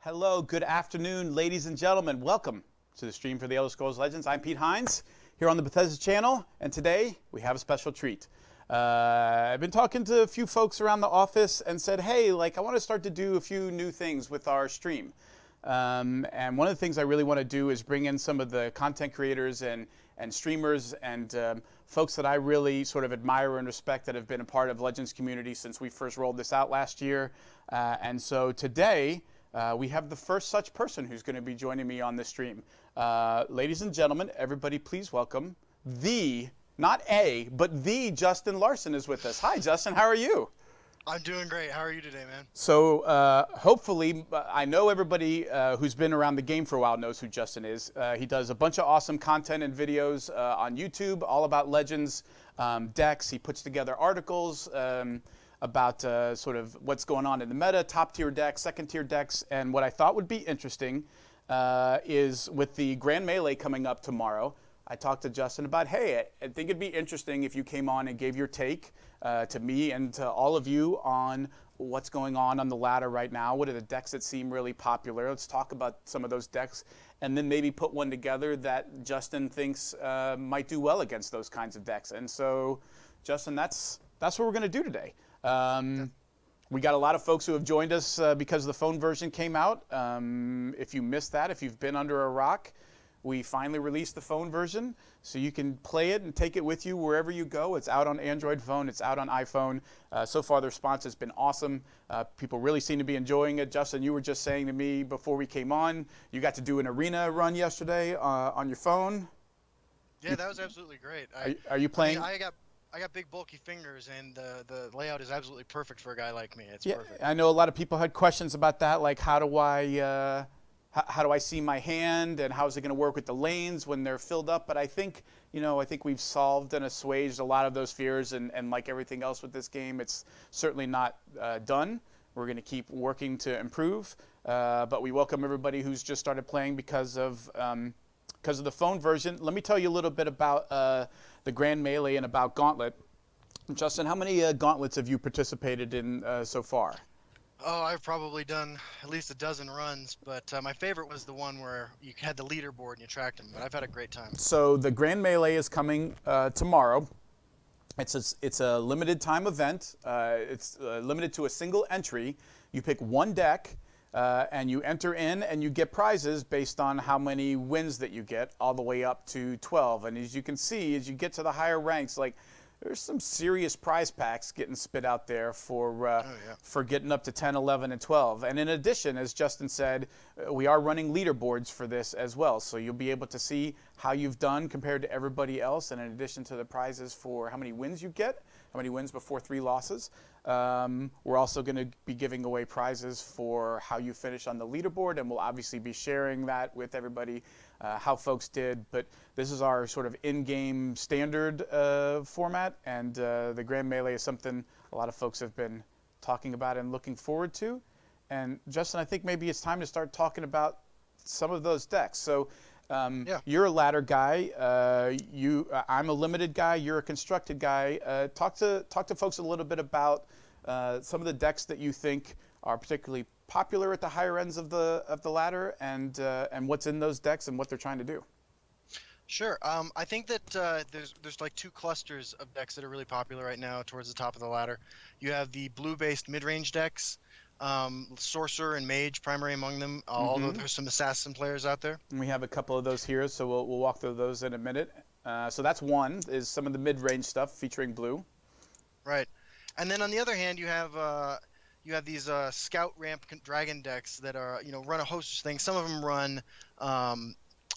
Hello, good afternoon, ladies and gentlemen. Welcome to the stream for the Elder Scrolls Legends. I'm Pete Hines here on the Bethesda channel, and today we have a special treat. I've been talking to a few folks around the office and said, hey, I want to start to do a few new things with our stream. And one of the things I really want to do is bring in some of the content creators and streamers and folks that I really sort of admire and respect that have been a part of Legends community since we first rolled this out last year. And so today, we have the first such person who's going to be joining me on this stream. Ladies and gentlemen, everybody please welcome not the JustinLarson is with us. Hi, Justin. How are you? I'm doing great. How are you today, man? So hopefully, I know everybody who's been around the game for a while knows who Justin is. He does a bunch of awesome content and videos on YouTube, all about Legends, decks. He puts together articles about sort of what's going on in the meta, top tier decks, second tier decks, and what I thought would be interesting is with the Grand Melee coming up tomorrow, I talked to Justin about, hey, I think it'd be interesting if you came on and gave your take to me and to all of you on what's going on the ladder right now. What are the decks that seem really popular? Let's talk about some of those decks and then maybe put one together that Justin thinks might do well against those kinds of decks. And so, Justin, that's what we're going to do today. We got a lot of folks who have joined us because the phone version came out. If you missed that, if you've been under a rock, we finally released the phone version, so you can play it and take it with you wherever you go. It's out on Android phone. It's out on iPhone. So far, the response has been awesome. People really seem to be enjoying it. Justin, you were just saying to me before we came on, you got to do an arena run yesterday on your phone. Yeah, that was absolutely great. Are you playing? I got big bulky fingers, and the layout is absolutely perfect for a guy like me. It's perfect. I know a lot of people had questions about that, like how do I see my hand, and how is it going to work with the lanes when they're filled up? But I think, I think we've solved and assuaged a lot of those fears, and like everything else with this game, it's certainly not done. We're going to keep working to improve, but we welcome everybody who's just started playing because of the phone version. Let me tell you a little bit about the Grand Melee and about Gauntlet. Justin, how many gauntlets have you participated in so far? Oh, I've probably done at least a dozen runs, but my favorite was the one where you had the leaderboard and you tracked them, but I've had a great time. So the Grand Melee is coming tomorrow. It's a limited time event. It's limited to a single entry. You pick one deck, and you enter in and you get prizes based on how many wins that you get, all the way up to 12. And as you can see, as you get to the higher ranks, there's some serious prize packs getting spit out there for getting up to 10, 11, and 12. And in addition, as Justin said, we are running leaderboards for this as well. So you'll be able to see how you've done compared to everybody else. And in addition to the prizes for how many wins you get, how many wins before 3 losses, we're also going to be giving away prizes for how you finish on the leaderboard. And we'll obviously be sharing that with everybody, how folks did. But this is our sort of in-game standard format, and the Grand Melee is something a lot of folks have been talking about and looking forward to. And Justin, I think maybe it's time to start talking about some of those decks. So you're a ladder guy. I'm a limited guy. You're a constructed guy. Talk to folks a little bit about some of the decks that you think are particularly popular at the higher ends of the ladder, and what's in those decks and what they're trying to do. Sure. I think that there's like 2 clusters of decks that are really popular right now towards the top of the ladder. You have the blue-based mid-range decks, Sorcerer and Mage primary among them, although there's some Assassin players out there. And we have a couple of those here, so we'll walk through those in a minute. So that's one, is some of the mid-range stuff featuring blue. Right. And then on the other hand, you have these Scout Ramp Dragon decks that are, run a host of things. Some of them run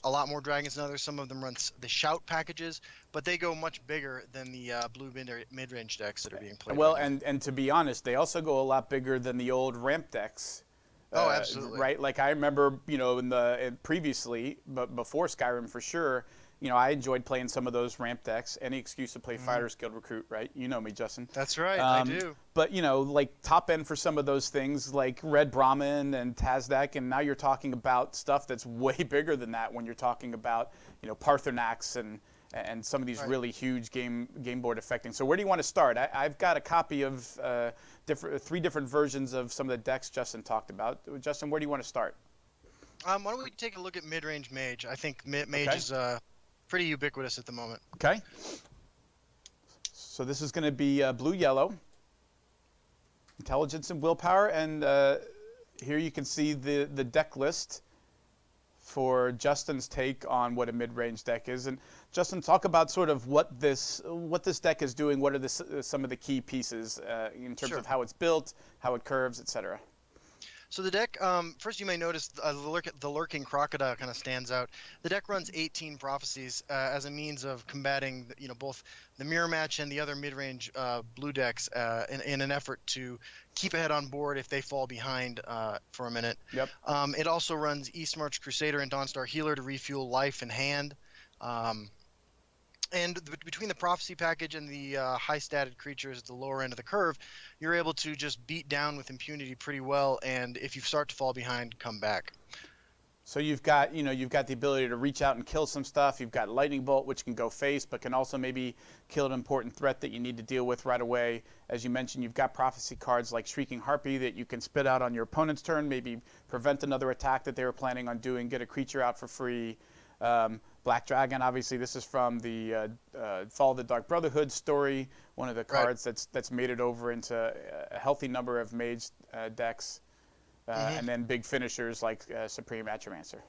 a lot more dragons than others. Some of them run the Shout packages, but they go much bigger than the blue mid-range decks that are being played. Well, right and to be honest, they also go a lot bigger than the old ramp decks. Oh, absolutely. Right? Like I remember, previously, but before Skyrim for sure, I enjoyed playing some of those ramp decks. Any excuse to play Fighters Guild Recruit, right? You know me, Justin. That's right, I do. But, like top end for some of those things, like Red Brahmin and Tazdak, and now you're talking about stuff that's way bigger than that when you're talking about, Parthenax and some of these really huge game board affecting. So where do you want to start? I've got a copy of three different versions of some of the decks Justin talked about. Justin, where do you want to start? Why don't we take a look at mid-range mage? I think mage is pretty ubiquitous at the moment. Okay. So this is going to be blue-yellow, intelligence and willpower, and here you can see the deck list for Justin's take on what a mid-range deck is. And Justin, talk about sort of what this deck is doing. What are some of the key pieces in terms of how it's built, how it curves, etc. So the deck, first you may notice the Lurking Crocodile kind of stands out. The deck runs 18 prophecies as a means of combating, both the mirror match and the other mid-range blue decks in an effort to keep ahead on board if they fall behind for a minute. Yep. It also runs East March Crusader and Dawnstar Healer to refuel life and hand. And between the prophecy package and the high-statted creatures at the lower end of the curve, you're able to just beat down with impunity pretty well, and if you start to fall behind, come back. So you've got the ability to reach out and kill some stuff. You've got Lightning Bolt, which can go face, but can also maybe kill an important threat that you need to deal with right away. As you mentioned, you've got prophecy cards like Shrieking Harpy that you can spit out on your opponent's turn, maybe prevent another attack that they were planning on doing, get a creature out for free. Black Dragon, obviously, this is from the Fall of the Dark Brotherhood story, one of the cards that's made it over into a healthy number of mage decks, and then big finishers like Supreme Atromancer.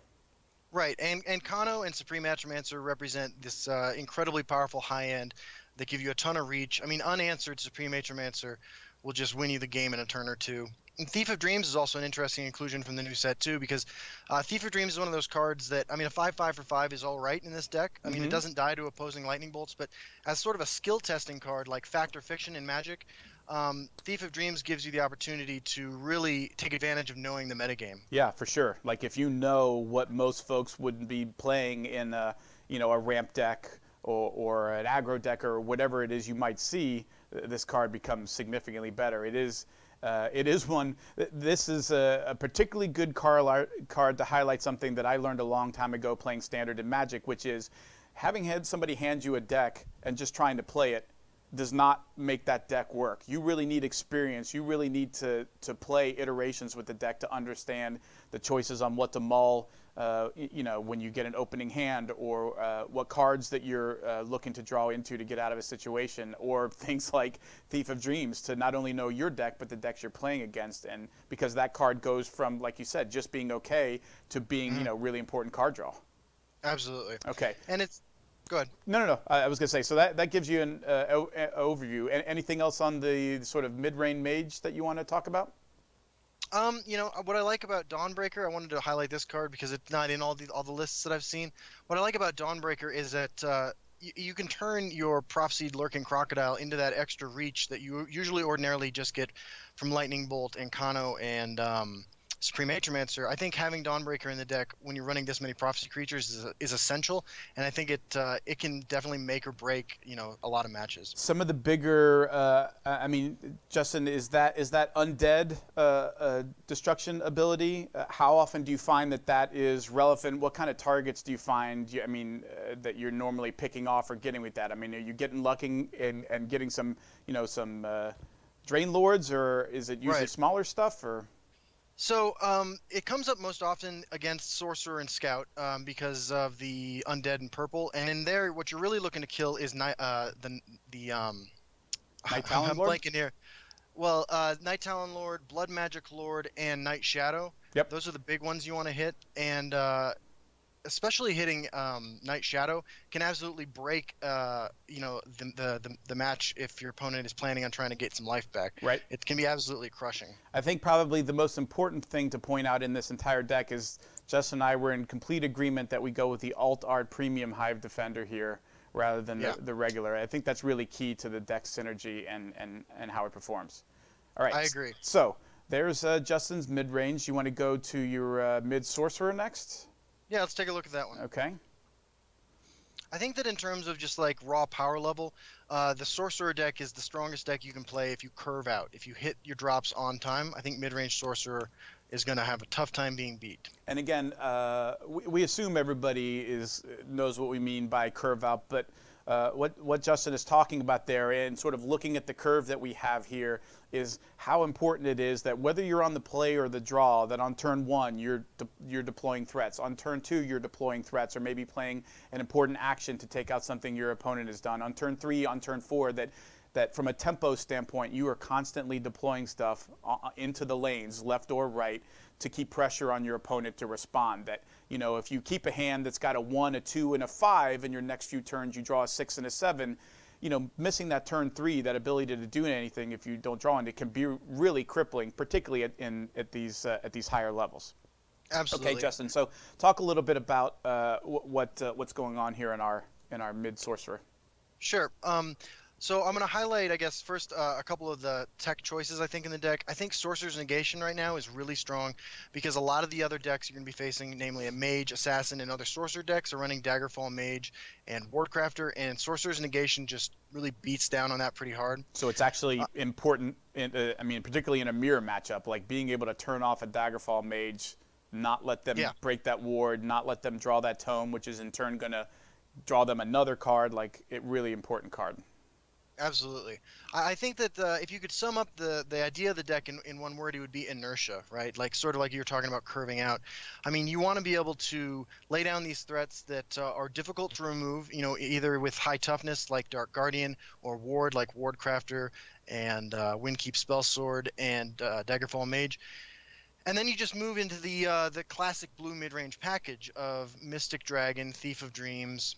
Right, and Kano and Supreme Atromancer represent this incredibly powerful high end that give you a ton of reach. I mean, unanswered Supreme Atromancer will just win you the game in a turn or two. And Thief of Dreams is also an interesting inclusion from the new set too, because Thief of Dreams is one of those cards that, I mean, a 5/5 for 5 is all right in this deck. I mean, it doesn't die to opposing lightning bolts, but as sort of a skill testing card like Fact or Fiction in Magic, Thief of Dreams gives you the opportunity to really take advantage of knowing the metagame. Yeah, for sure. Like if you know what most folks would be playing in a ramp deck or an aggro deck or whatever it is you might see, this card becomes significantly better. It is one. This is a particularly good card to highlight something that I learned a long time ago playing Standard in Magic, which is having had somebody hand you a deck and just trying to play it does not make that deck work. You really need experience. You really need to play iterations with the deck to understand the choices on what to mull, when you get an opening hand, or what cards that you're looking to draw into to get out of a situation, or things like Thief of Dreams to not only know your deck, but the decks you're playing against. And because that card goes from, like you said, just being okay to being, really important card draw. Absolutely. Okay. And it's... Go ahead. No. I was going to say, so that gives you an overview. Anything else on the sort of mid-range mage that you want to talk about? What I like about Dawnbreaker, I wanted to highlight this card because it's not in all the lists that I've seen. What I like about Dawnbreaker is that you can turn your Prophesied Lurking Crocodile into that extra reach that you usually ordinarily just get from Lightning Bolt and Kano and Supreme Atromancer. I think having Dawnbreaker in the deck when you're running this many prophecy creatures is essential, and I think it can definitely make or break a lot of matches. Some of the bigger, Justin, is that Undead destruction ability? How often do you find that is relevant? What kind of targets do you find? That you're normally picking off or getting with that? I mean, are you getting lucky and getting some Drain Lords, or is it usually smaller stuff, or? So it comes up most often against Sorcerer and Scout because of the Undead and purple, and in there, what you're really looking to kill is Night Talon Lord. Blanking here. Well, Night Talon Lord, Blood Magic Lord, and Night Shadow. Yep. Those are the big ones you want to hit, and especially hitting Night Shadow can absolutely break the match if your opponent is planning on trying to get some life back. Right. It can be absolutely crushing. I think probably the most important thing to point out in this entire deck is Justin and I were in complete agreement that we go with the Alt Art Premium Hive Defender here rather than the regular. I think that's really key to the deck synergy and how it performs. All right. I agree. So there's Justin's mid-range. You want to go to your mid-sorcerer next? Yeah, let's take a look at that one. Okay. I think that in terms of just like raw power level, the Sorcerer deck is the strongest deck you can play if you curve out. If you hit your drops on time, I think mid-range Sorcerer is going to have a tough time being beat. And again, we assume everybody knows what we mean by curve out, but what Justin is talking about there, and sort of looking at the curve that we have here, is how important it is that whether you're on the play or the draw, that on turn 1 you're deploying threats, on turn 2 you're deploying threats, or maybe playing an important action to take out something your opponent has done, on turn 3, on turn 4, that from a tempo standpoint, you are constantly deploying stuff into the lanes, left or right, to keep pressure on your opponent to respond. That, you know, if you keep a hand that's got a 1, a 2, and a 5, and your next few turns you draw a 6 and a 7, you know, missing that turn 3, that ability to do anything if you don't draw it, it can be really crippling, particularly at these higher levels. Absolutely. Okay, Justin. So talk a little bit about what's going on here in our mid sorcerer. Sure. So I'm going to highlight, I guess, first a couple of the tech choices I think in the deck. I think Sorcerer's Negation right now is really strong because a lot of the other decks you're going to be facing, namely a Mage, Assassin, and other Sorcerer decks, are running Daggerfall Mage and Wardcrafter, and Sorcerer's Negation just really beats down on that pretty hard. So it's actually important, I mean, particularly in a mirror matchup, like being able to turn off a Daggerfall Mage, not let them break that ward, not let them draw that tome, which is in turn going to draw them another card, like a really important card. Absolutely. I think that if you could sum up the idea of the deck in one word, it would be inertia, right? Like sort of like you were talking about curving out. I mean, you want to be able to lay down these threats that are difficult to remove, you know, either with high toughness like Dark Guardian, or ward like Wardcrafter and Windkeep Spellsword and Daggerfall Mage. And then you just move into the classic blue mid-range package of Mystic Dragon, Thief of Dreams,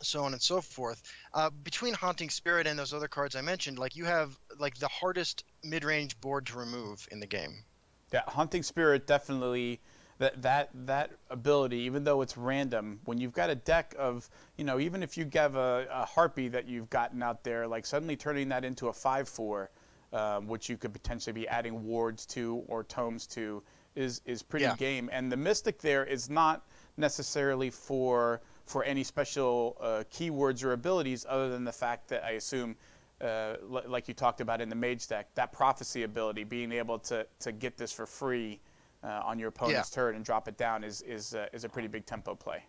so on and so forth. Between Haunting Spirit and those other cards I mentioned, like you have like the hardest mid-range board to remove in the game. Yeah, Haunting Spirit definitely, that ability, even though it's random, when you've got a deck of, you know, even if you have a Harpy that you've gotten out there, like suddenly turning that into a 5/4, which you could potentially be adding wards to or tomes to, is pretty game. And the Mystic there is not necessarily for any special keywords or abilities, other than the fact that I assume, like you talked about in the Mage deck, that Prophecy ability, being able to get this for free on your opponent's turn and drop it down is a pretty big tempo play.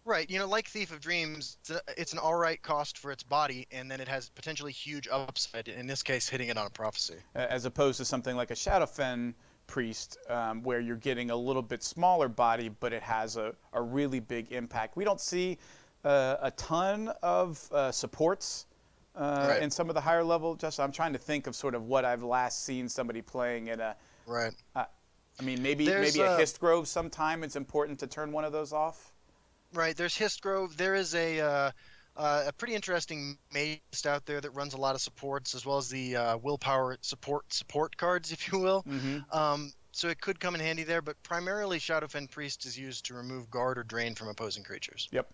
Right, you know, like Thief of Dreams, it's an alright cost for its body, and then it has potentially huge upside, in this case hitting it on a Prophecy. As opposed to something like a Shadowfen Priest, where you're getting a little bit smaller body, but it has a really big impact. We don't see a ton of supports in some of the higher level. Just I'm trying to think of sort of what I've last seen somebody playing in a. Right. I mean, maybe a Histgrove sometime. It's important to turn one of those off. Right. There's Histgrove. There is a pretty interesting mage out there that runs a lot of supports, as well as the willpower support cards, if you will. Mm-hmm. So it could come in handy there, but primarily Shadowfen Priest is used to remove guard or drain from opposing creatures. Yep.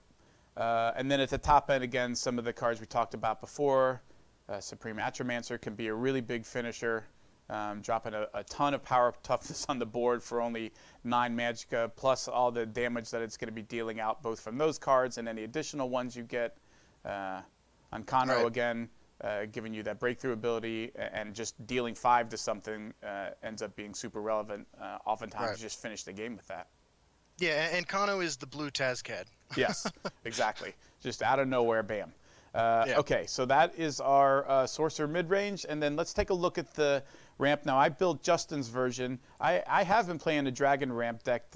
And then at the top end, again, some of the cards we talked about before, Supreme Atromancer can be a really big finisher, dropping a ton of power toughness on the board for only 9 magicka, plus all the damage that it's going to be dealing out, both from those cards and any additional ones you get. Ancano, again, giving you that breakthrough ability, and just dealing 5 to something ends up being super relevant. Oftentimes you just finish the game with that. Yeah, and Kano is the blue Tazcad. Yes, exactly. Just out of nowhere, bam. Okay, so that is our Sorcerer mid-range, and then let's take a look at the ramp. Now, I built Justin's version. I have been playing a Dragon ramp deck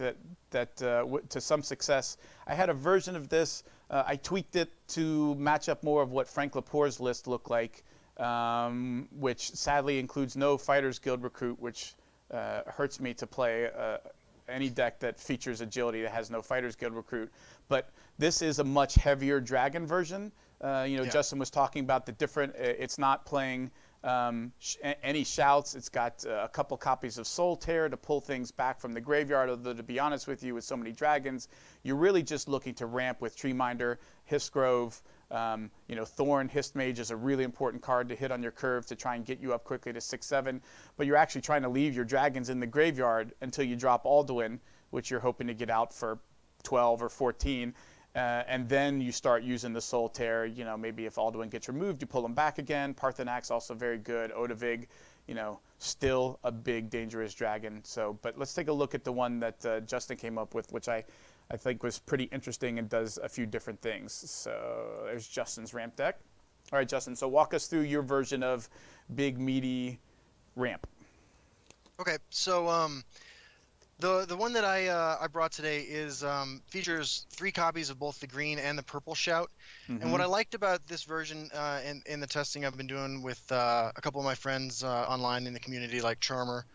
that to some success. I had a version of this. I tweaked it to match up more of what Frank Lepore's list looked like, which sadly includes no Fighters Guild recruit, which hurts me to play any deck that features agility that has no Fighters Guild recruit. But this is a much heavier Dragon version. Justin was talking about the different, it's not playing any shouts. It's got a couple copies of Soul Tear to pull things back from the graveyard, although to be honest with you, with so many dragons, you're really just looking to ramp with Treeminder, Histgrove, Thorn, Histmage is a really important card to hit on your curve to try and get you up quickly to 6/7, but you're actually trying to leave your dragons in the graveyard until you drop Alduin, which you're hoping to get out for 12 or 14. And then you start using the Soul Tear. Maybe if Alduin gets removed, you pull them back again. Parthenak's also very good. Odavig, still a big, dangerous dragon. So, but let's take a look at the one that Justin came up with, which I I think was pretty interesting and does a few different things. So there's Justin's ramp deck. All right, Justin, so walk us through your version of big, meaty ramp. Okay, so the one that I brought today is features 3 copies of both the green and the purple shout. And what I liked about this version in the testing I've been doing with a couple of my friends online in the community, like Charmer,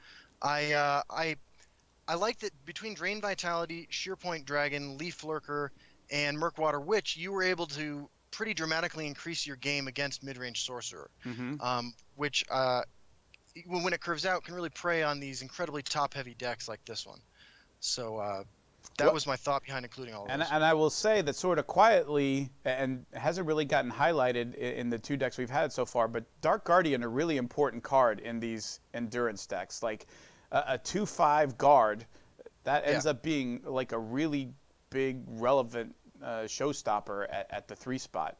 I like that between Drain Vitality, Shearpoint Dragon, Leaf Lurker, and Murkwater Witch, you were able to pretty dramatically increase your game against mid-range Sorcerer, which when it curves out can really prey on these incredibly top-heavy decks like this one. So that was my thought behind including all of this. And I will say that sort of quietly, and hasn't really gotten highlighted in the 2 decks we've had so far, but Dark Guardian, a really important card in these endurance decks. Like a 2/5 guard, that ends up being like a really big, relevant showstopper at the 3 spot.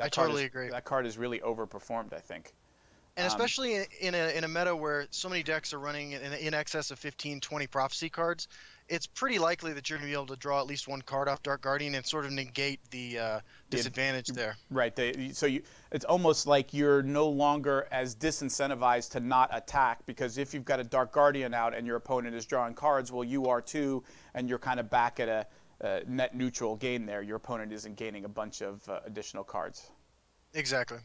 I totally agree. That card is really overperformed, I think. And especially in a meta where so many decks are running in excess of 15, 20 Prophecy cards, it's pretty likely that you're going to be able to draw at least 1 card off Dark Guardian and sort of negate the disadvantage there. Right. It's almost like you're no longer as disincentivized to not attack, because if you've got a Dark Guardian out and your opponent is drawing cards, well, you are too, and you're kind of back at a net neutral gain there. Your opponent isn't gaining a bunch of additional cards. Exactly.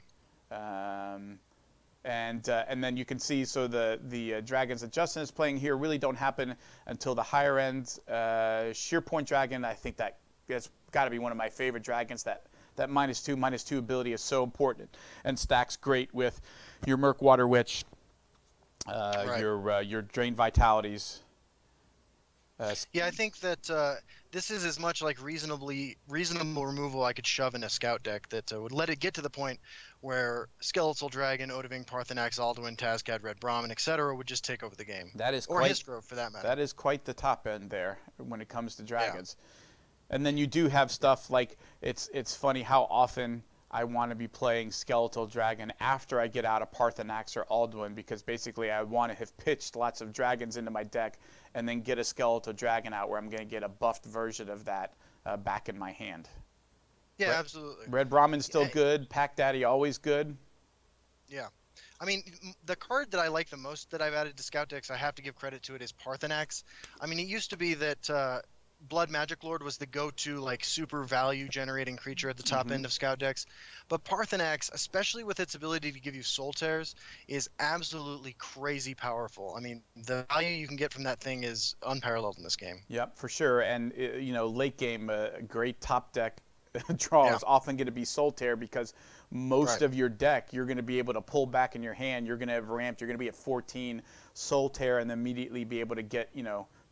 And then you can see, so the dragons that Justin is playing here really don't happen until the higher end. Shearpoint Dragon, I think that's got to be one of my favorite dragons. That -2/-2 ability is so important and stacks great with your Murkwater Witch, your Drain Vitalities. Yeah, I think that this is as much like reasonable removal I could shove in a scout deck that would let it get to the point where Skeletal Dragon, Odahviing, Parthenax, Alduin, Tazcad, Red Brahmin, etc. would just take over the game. That is or Histro, for that matter. That is quite the top end there when it comes to dragons. Yeah. And then you do have stuff like, it's funny how often I want to be playing Skeletal Dragon after I get out of Parthenax or Alduin, because basically I want to have pitched lots of dragons into my deck and then get a Skeletal Dragon out where I'm going to get a buffed version of that back in my hand. Yeah, absolutely. Red Brahmin's still good. Pack Daddy always good. Yeah. I mean, the card that I like the most that I've added to Scout decks, I have to give credit to it, is Parthenax. I mean, it used to be that Blood Magic Lord was the go-to like super value generating creature at the top end of Scout decks, but Parthenax, especially with its ability to give you Soul Tears, is absolutely crazy powerful. I mean, the value you can get from that thing is unparalleled in this game. Yep, for sure. And late game, a great top deck draw is often going to be Soul Tear, because most of your deck you're going to be able to pull back in your hand. You're going to have ramped. You're going to be at 14 Soul Tear and then immediately be able to get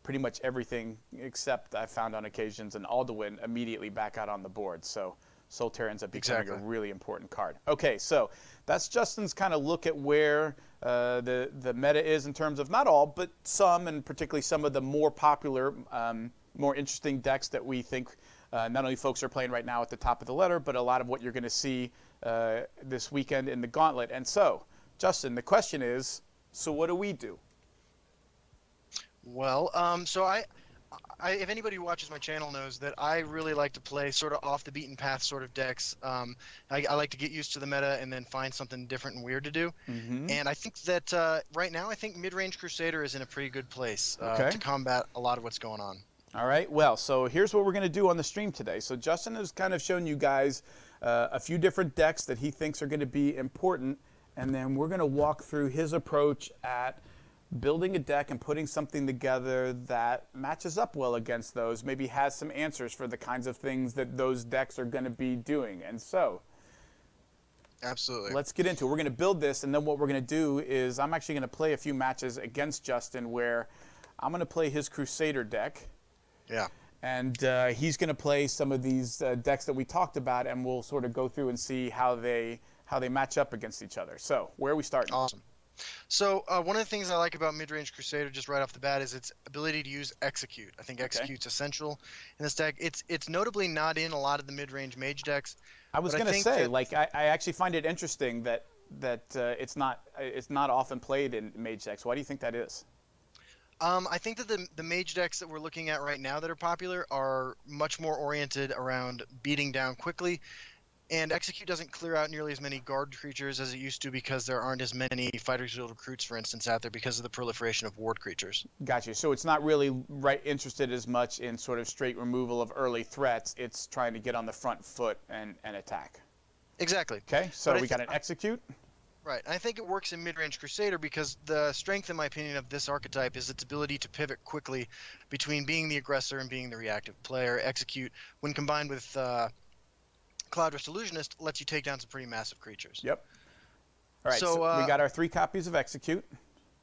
pretty much everything except, I found on occasions, an Alduin immediately back out on the board. So Soul Tear ends up becoming a really important card. Okay, so that's Justin's kind of look at where the meta is in terms of not all, but some, and particularly some of the more popular, more interesting decks that we think not only folks are playing right now at the top of the ladder, but a lot of what you're going to see this weekend in the Gauntlet. And so, Justin, the question is, so what do we do? Well, so I if anybody who watches my channel knows that I really like to play sort of off the beaten path sort of decks. I like to get used to the meta and then find something different and weird to do. And I think that right now, I think mid-range Crusader is in a pretty good place to combat a lot of what's going on. All right, well, so here's what we're going to do on the stream today. So Justin has kind of shown you guys a few different decks that he thinks are going to be important, and then we're going to walk through his approach at building a deck and putting something together that matches up well against those, maybe has some answers for the kinds of things that those decks are going to be doing. And so, absolutely, let's get into it. We're going to build this, and then what we're going to do is I'm actually going to play a few matches against Justin where I'm going to play his Crusader deck. Yeah. And he's going to play some of these decks that we talked about, and we'll sort of go through and see how they match up against each other. So, where are we starting? Awesome. So one of the things I like about mid-range Crusader just right off the bat is its ability to use Execute. I think Execute's essential in this deck. It's notably not in a lot of the mid-range mage decks. I was going to say, like, I actually find it interesting that it's not often played in mage decks. Why do you think that is? I think that the mage decks that we're looking at right now that are popular are much more oriented around beating down quickly, and execute doesn't clear out nearly as many guard creatures as it used to because there aren't as many Fighters Guild recruits, for instance, out there because of the proliferation of ward creatures. Gotcha. So it's not really interested as much in sort of straight removal of early threats. It's trying to get on the front foot and attack. Exactly. Okay, so we got an execute. Right. I think it works in mid-range Crusader because the strength, in my opinion, of this archetype is its ability to pivot quickly between being the aggressor and being the reactive player. Execute, when combined with Cloudress Illusionist, lets you take down some pretty massive creatures. Yep. All right, so we got our 3 copies of Execute.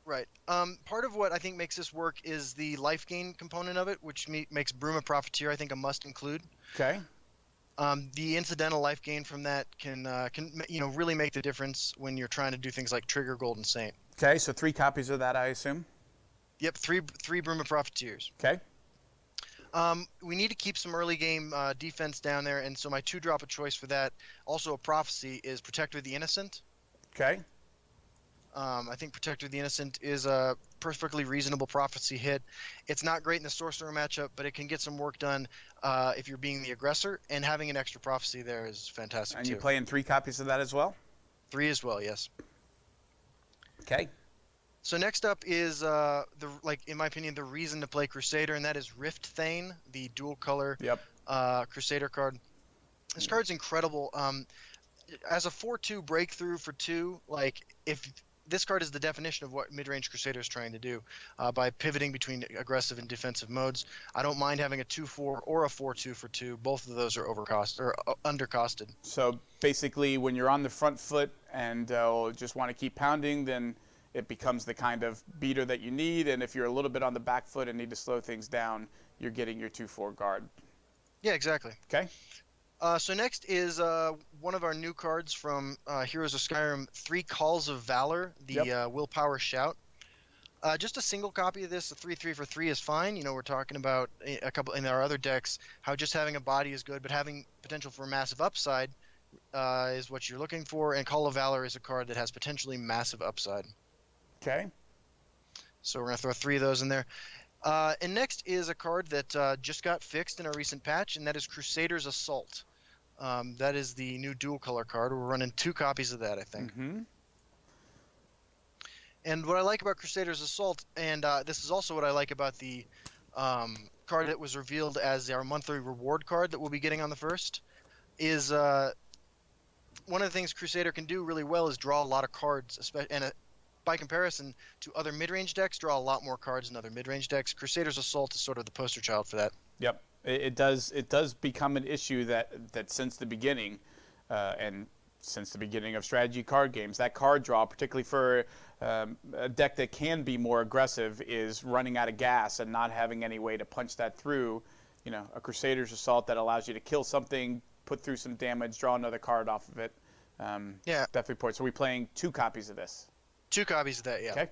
Right. Part of what I think makes this work is the life gain component of it, which makes Bruma Profiteer, I think, a must include. Okay. The incidental life gain from that can really make the difference when you're trying to do things like trigger Golden Saint. Okay, so 3 copies of that, I assume. Yep, three Bruma Profiteers. Okay. We need to keep some early game defense down there, and so my 2-drop of choice for that, also a prophecy, is Protector of the Innocent. Okay. I think Protector of the Innocent is a perfectly reasonable prophecy hit. It's not great in the Sorcerer matchup, but it can get some work done if you're being the aggressor, and having an extra prophecy there is fantastic too. And you're playing 3 copies of that as well? 3 as well, yes. Okay. So next up is in my opinion, the reason to play Crusader, and that is Rift Thane, the dual color Crusader card. This card's incredible. As a 4/2 breakthrough for 2, if this card is the definition of what mid-range Crusader is trying to do by pivoting between aggressive and defensive modes. I don't mind having a 2/4 or a 4/2 for 2. Both of those are undercosted. So basically, when you're on the front foot and just want to keep pounding, then it becomes the kind of beater that you need. And if you're a little bit on the back foot and need to slow things down, you're getting your 2/4 guard. Yeah, exactly. Okay. So next is one of our new cards from Heroes of Skyrim, 3 Calls of Valor, the Willpower Shout. Just a single copy of this, a 3/3 for 3 is fine. You know, we're talking about a couple in our other decks, how just having a body is good, but having potential for massive upside is what you're looking for, and Call of Valor is a card that has potentially massive upside. Okay. So we're going to throw 3 of those in there. And next is a card that just got fixed in a recent patch, and that is Crusaders Assault. That is the new dual color card. We're running 2 copies of that, I think. Mm-hmm. And what I like about Crusaders Assault, and this is also what I like about the card that was revealed as our monthly reward card that we'll be getting on the 1st, is one of the things Crusader can do really well is draw a lot of cards, and by comparison to other mid-range decks, draw a lot more cards than other mid-range decks. Crusaders Assault is sort of the poster child for that. Yep. It does become an issue that since the beginning, and since the beginning of strategy card games, that card draw, particularly for a deck that can be more aggressive, is running out of gas and not having any way to punch that through. You know, a Crusader's Assault that allows you to kill something, put through some damage, draw another card off of it. Death Report. So we're playing 2 copies of this. 2 copies of that, yeah. Okay.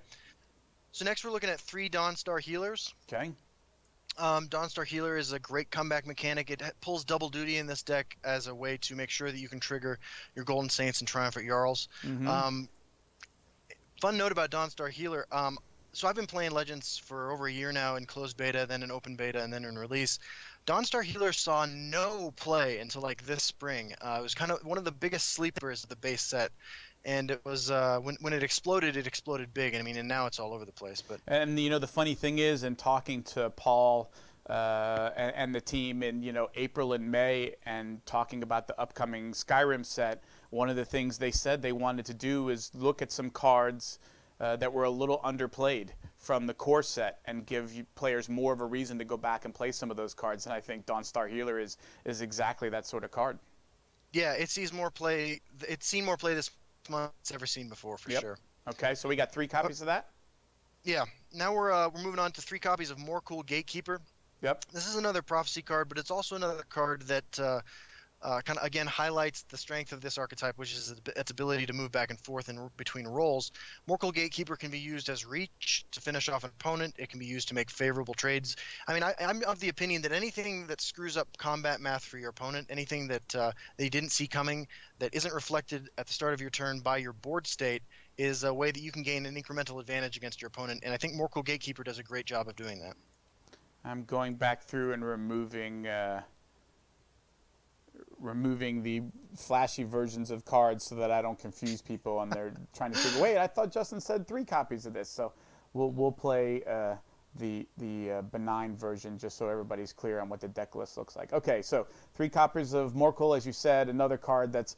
So next we're looking at 3 Dawnstar Healers. Okay. Dawnstar Healer is a great comeback mechanic. It pulls double duty in this deck as a way to make sure that you can trigger your Golden Saints and Triumphant Jarls. Mm-hmm. Fun note about Dawnstar Healer. So I've been playing Legends for over a year now in closed beta, then in open beta, and then in release. Dawnstar Healer saw no play until like this spring. It was kind of one of the biggest sleepers of the base set. And it was when it exploded big. And now it's all over the place. But you know, the funny thing is, in talking to Paul and the team in April and May, and talking about the upcoming Skyrim set, one of the things they said they wanted to do is look at some cards that were a little underplayed from the core set and give players more of a reason to go back and play some of those cards. And I think Dawnstar Healer is exactly that sort of card. Yeah, it sees more play. It's seen more play this month it's ever seen before, for sure. Okay, so we got 3 copies of that? Yeah. Now we're moving on to 3 copies of More Cool Gatekeeper. Yep. This is another prophecy card, but it's also another card that kind of again highlights the strength of this archetype, which is its ability to move back and forth in between roles. More Cool Gatekeeper can be used as reach to finish off an opponent. It can be used to make favorable trades. I'm of the opinion that anything that screws up combat math for your opponent, anything that they didn't see coming, that isn't reflected at the start of your turn by your board state, is a way that you can gain an incremental advantage against your opponent, and I think Morkel Gatekeeper does a great job of doing that. I'm going back through and removing the flashy versions of cards so that I don't confuse people and they're trying to figure, wait, I thought Justin said 3 copies of this. So we'll play the benign version just so everybody's clear on what the deck list looks like. Okay, so 3 copies of Morkel, as you said, another card that's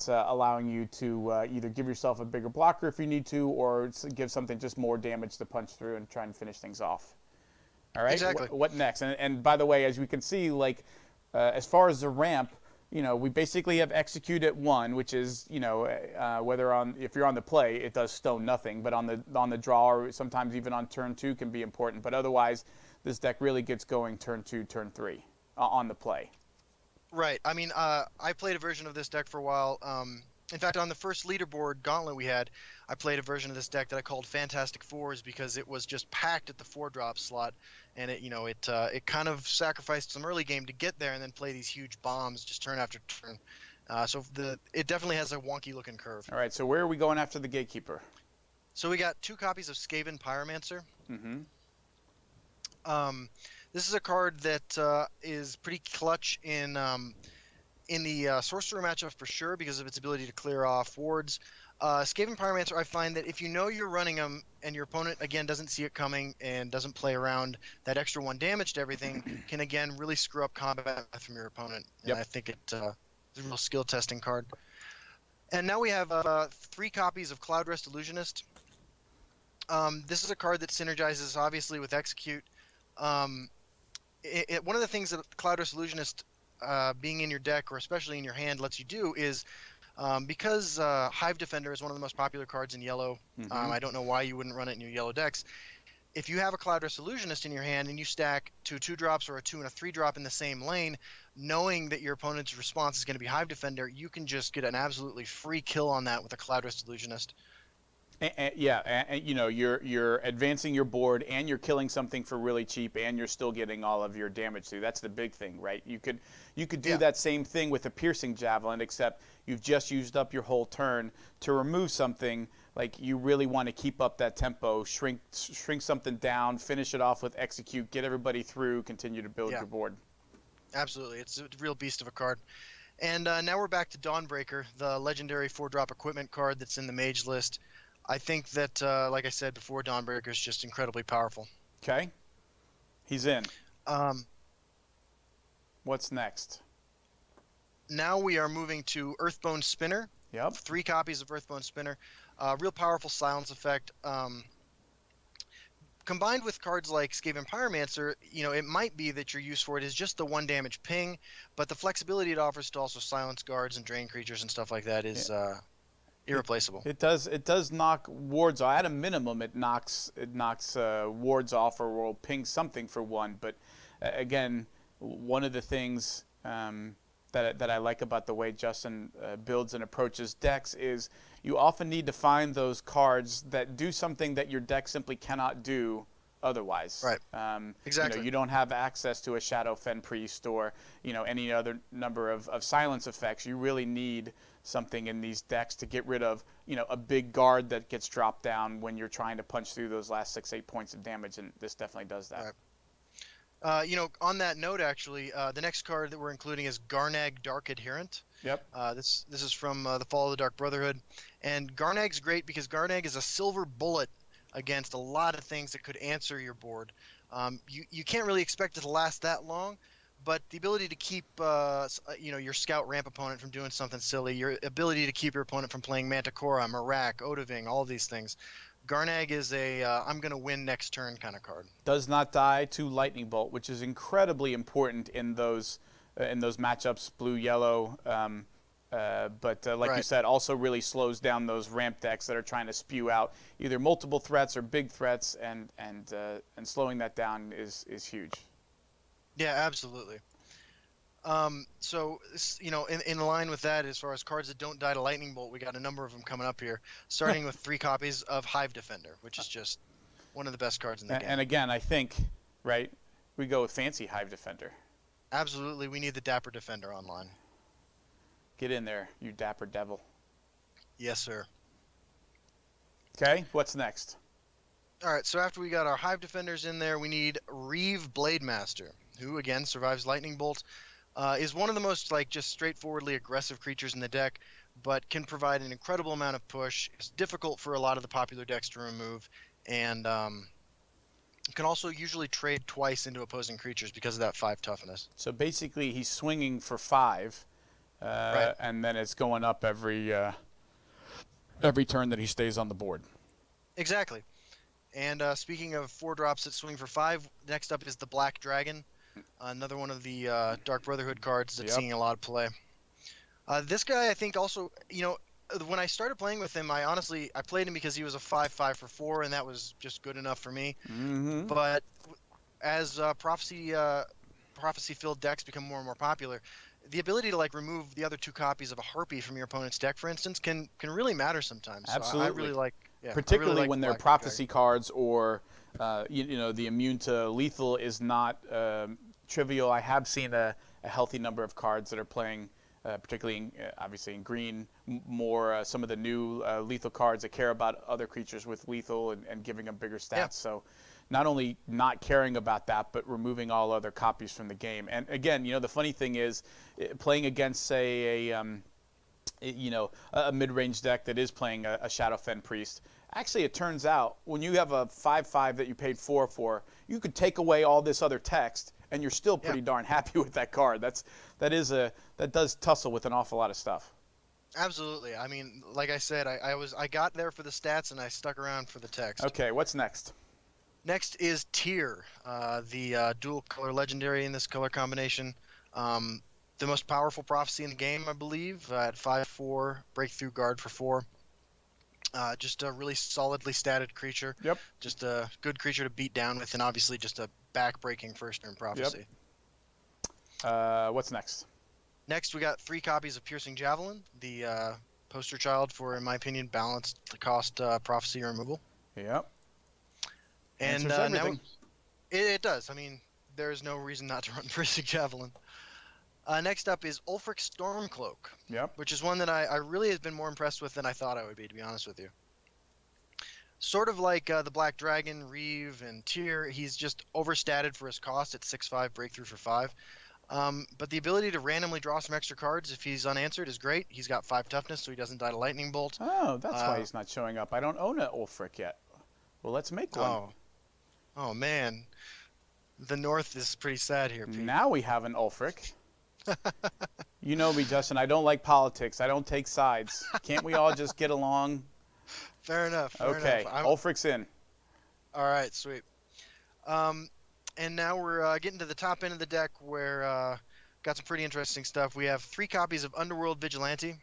allowing you to either give yourself a bigger blocker if you need to, or give something just more damage to punch through and try and finish things off. All right. Exactly. What next? And by the way, as we can see, like as far as the ramp, we basically have execute at 1, which is whether if you're on the play, it does stone nothing, but on the draw or sometimes even on turn 2 can be important. But otherwise, this deck really gets going turn 2, turn 3 on the play. Right. I mean, I played a version of this deck for a while. In fact, on the first leaderboard gauntlet we had, I played a version of this deck that I called Fantastic Fours because it was just packed at the 4-drop slot, and it kind of sacrificed some early game to get there and then play these huge bombs just turn after turn. So it definitely has a wonky looking curve. All right. So where are we going after the Gatekeeper? So we got 2 copies of Skaven Pyromancer. Mm-hmm. This is a card that is pretty clutch in the Sorcerer matchup for sure because of its ability to clear off wards. Skaven Pyromancer, I find that if you know you're running them and your opponent, again, doesn't see it coming and doesn't play around, that extra 1 damage to everything can, again, really screw up combat from your opponent. And I think it's a real skill testing card. And now we have 3 copies of Cloudrest Illusionist. This is a card that synergizes, obviously, with Execute. One of the things that Cloudrest Illusionist being in your deck or especially in your hand lets you do is because Hive Defender is one of the most popular cards in yellow. I don't know why you wouldn't run it in your yellow decks. If you have a Cloudrest Illusionist in your hand and you stack 2 2-drops or a 2 and a 3-drop in the same lane, knowing that your opponent's response is going to be Hive Defender, you can just get an absolutely free kill on that with a Cloudrest Illusionist. And you're advancing your board and you're killing something for really cheap and you're still getting all of your damage through. That's the big thing, right? You could do that same thing with a piercing javelin, except you've just used up your whole turn to remove something. Like you really want to keep up that tempo, shrink something down, finish it off with execute, get everybody through, continue to build your board. Absolutely, it's a real beast of a card. And now we're back to Dawnbreaker, the legendary 4-drop equipment card that's in the mage list. I think that, like I said before, Dawnbreaker is just incredibly powerful. Okay. He's in. What's next? Now we are moving to Earthbone Spinner. Yep. 3 copies of Earthbone Spinner. Real powerful silence effect. Combined with cards like Skaven Pyromancer, it might be that your use for it is just the 1 damage ping, but the flexibility it offers to also silence guards and drain creatures and stuff like that is... irreplaceable. It does knock wards off. At a minimum, it knocks wards off or will ping something for 1. But again, one of the things that I like about the way Justin builds and approaches decks is you often need to find those cards that do something that your deck simply cannot do otherwise. Right. Exactly. You don't have access to a Shadow Fen Priest or any other number of silence effects. You really need something in these decks to get rid of a big guard that gets dropped down when you're trying to punch through those last 6-8 points of damage, and this definitely does that. Right. On that note, actually, the next card that we're including is Garnag Dark Adherent. Yep. This is from the Fall of the Dark Brotherhood, and Garnag's great because Garnag is a silver bullet against a lot of things that could answer your board. You can't really expect it to last that long, but the ability to keep your scout ramp opponent from doing something silly, your ability to keep your opponent from playing Manticora, Marak, Odaving, all of these things. Garnag is a I'm going to win next turn kind of card. Does not die to Lightning Bolt, which is incredibly important in those matchups, blue-yellow. But like you said, also really slows down those ramp decks that are trying to spew out either multiple threats or big threats, and slowing that down is huge. Yeah, absolutely. So in line with that, as far as cards that don't die to Lightning Bolt, we got a number of them coming up here, starting with 3 copies of Hive Defender, which is just one of the best cards in the game. And again, I think we go with fancy Hive Defender. Absolutely, we need the Dapper Defender online. Get in there, you dapper devil. Yes, sir. Okay, what's next? All right, so after we got our Hive Defenders in there, we need Reeve Blademaster, who again survives Lightning Bolt. Is one of the most just straightforwardly aggressive creatures in the deck, but can provide an incredible amount of push. It's difficult for a lot of the popular decks to remove, and can also usually trade twice into opposing creatures because of that 5 toughness. So basically, he's swinging for 5, Right. and then it's going up every turn that he stays on the board. Exactly. And speaking of 4-drops that swing for 5, next up is the Black Dragon, another one of the Dark Brotherhood cards that's seeing a lot of play. This guy, I think, also, when I started playing with him, I played him because he was a 5/5 for 4, and that was just good enough for me. Mm-hmm. But as prophecy-filled decks become more and more popular, the ability to remove the other 2 copies of a Harpy from your opponent's deck, for instance, can really matter sometimes. Absolutely. So I really like, particularly when they're prophecy cards, or the immune to lethal is not trivial. I have seen a healthy number of cards that are playing. Particularly, obviously, in green, more some of the new lethal cards that care about other creatures with lethal and giving them bigger stats. Yeah. So not only not caring about that, but removing all other copies from the game. And again, the funny thing is, playing against, say, a mid-range deck that is playing a Shadowfen Priest, actually it turns out when you have a 5/5 that you paid 4 for, you could take away all this other text, and you're still pretty darn happy with that card. That does tussle with an awful lot of stuff. Absolutely. I mean, like I said, I got there for the stats and I stuck around for the text. Okay, what's next? Next is Tyr, the dual color legendary in this color combination. The most powerful prophecy in the game, I believe, at 5/4, breakthrough guard for 4. Just a really solidly statted creature. Yep. Just a good creature to beat down with, and obviously just a back-breaking first-turn prophecy. Yep. What's next? Next, we got 3 copies of Piercing Javelin, the poster child for, in my opinion, balanced cost prophecy removal. Yep. And Answers now everything. it does. I mean, there's no reason not to run Piercing Javelin. Next up is Ulfric Stormcloak. Yep. Which is one that I really have been more impressed with than I thought I would be, to be honest with you. Sort of like the Black Dragon, Reeve, and Tyr, he's just overstated for his cost at 6/5, breakthrough for 5. But the ability to randomly draw some extra cards if he's unanswered is great. He's got 5 toughness, so he doesn't die to Lightning Bolt. Oh, that's why he's not showing up. I don't own an Ulfric yet. Well, let's make one. Oh man. The North is pretty sad here, Pete. Now we have an Ulfric. You know me, Justin. I don't like politics. I don't take sides. Can't we all just get along? Fair enough. Okay, Ulfric's in. All right, sweet. And now we're getting to the top end of the deck where got some pretty interesting stuff. We have 3 copies of Underworld Vigilante.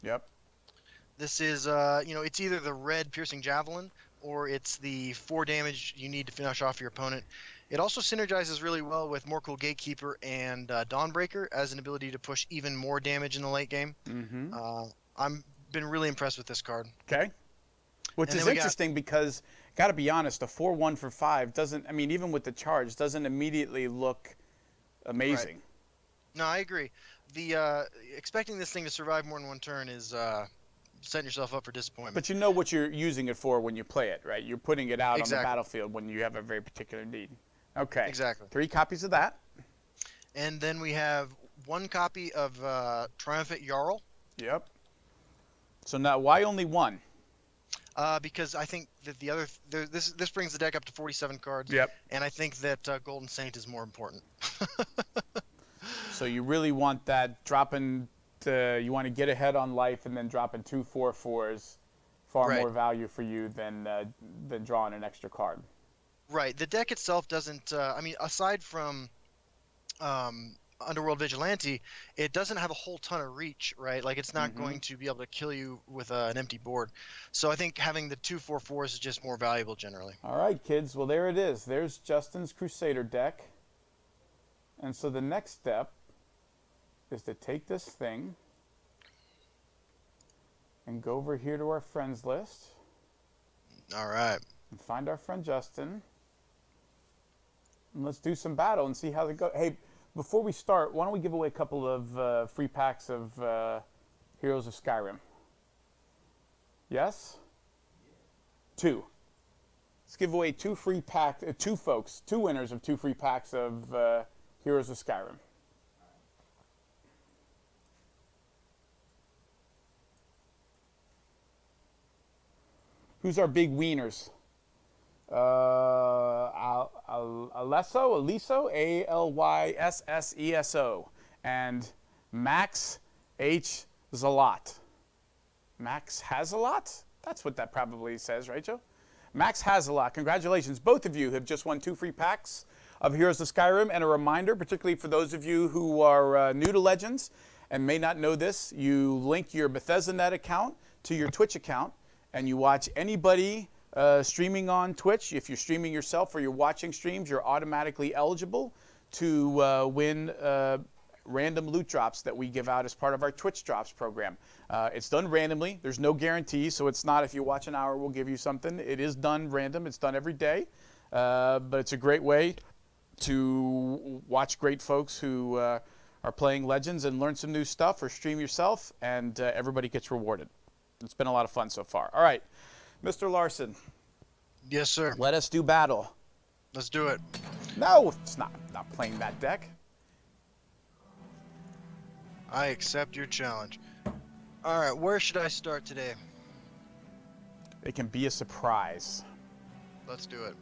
Yep. This is, it's either the red Piercing Javelin or it's the 4 damage you need to finish off your opponent. It also synergizes really well with Morkel Gatekeeper and Dawnbreaker as an ability to push even more damage in the late game. Mm-hmm. I've been really impressed with this card. Okay. Which is interesting because, got to be honest, a 4/1 for 5 doesn't, I mean, even with the charge, doesn't immediately look amazing. Right. No, I agree. The expecting this thing to survive more than 1 turn is setting yourself up for disappointment. But you know what you're using it for when you play it, right? You're putting it out on the Exactly. battlefield when you have a very particular need. Okay. Exactly. 3 copies of that. And then we have 1 copy of Triumphant Jarl. Yep. So now, why only 1? Because I think that the other this brings the deck up to 47 cards. Yep. And I think that Golden Saint is more important. So you really want that dropping you want to get ahead on life and then dropping 2 4/4s, far Right. more value for you than drawing an extra card. Right. The deck itself doesn't. I mean, aside from Underworld Vigilante, it doesn't have a whole ton of reach, right? Like it's not going to be able to kill you with an empty board. So I think having the 2 4/4s is just more valuable generally. All right, kids. Well, there it is. There's Justin's Crusader deck. And so the next step is to take this thing and go over here to our friends list All right. and find our friend Justin. And let's do some battle and see how they go. Hey, before we start, why don't we give away a couple of free packs of Heroes of Skyrim? Yes? 2. Let's give away 2 free packs, 2 winners of 2 free packs of Heroes of Skyrim. Who's our big wieners? Alisso, A-L-Y-S-S-E-S-O. And Max H. Zalot. Max Hazalot? That's what that probably says, right, Joe? Max Hazalot, congratulations. Both of you have just won 2 free packs of Heroes of Skyrim. And a reminder, particularly for those of you who are new to Legends and may not know this, you link your Bethesda Net account to your Twitch account, and you watch anybody streaming on Twitch. If you're streaming yourself or you're watching streams, you're automatically eligible to win random loot drops that we give out as part of our Twitch drops program. It's done randomly. There's no guarantee, so it's not if you watch an hour, we'll give you something. It is done random. It's done every day, but it's a great way to watch great folks who are playing Legends and learn some new stuff, or stream yourself, and everybody gets rewarded. It's been a lot of fun so far. All right, Mr. Larson. Yes, sir. Let us do battle. Let's do it. No, it's not playing that deck. I accept your challenge. All right, where should I start today? It can be a surprise. Let's do it.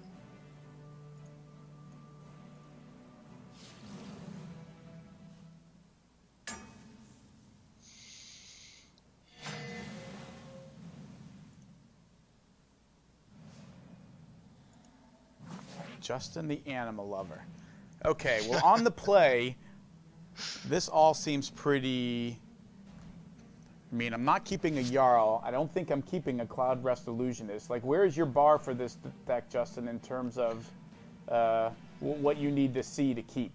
Justin the Animal Lover. Okay, well, on the play, this all seems pretty... I mean, I'm not keeping a Jarl. I don't think I'm keeping a Cloud Rest Illusionist. Like, where is your bar for this deck, Justin, in terms of what you need to see to keep?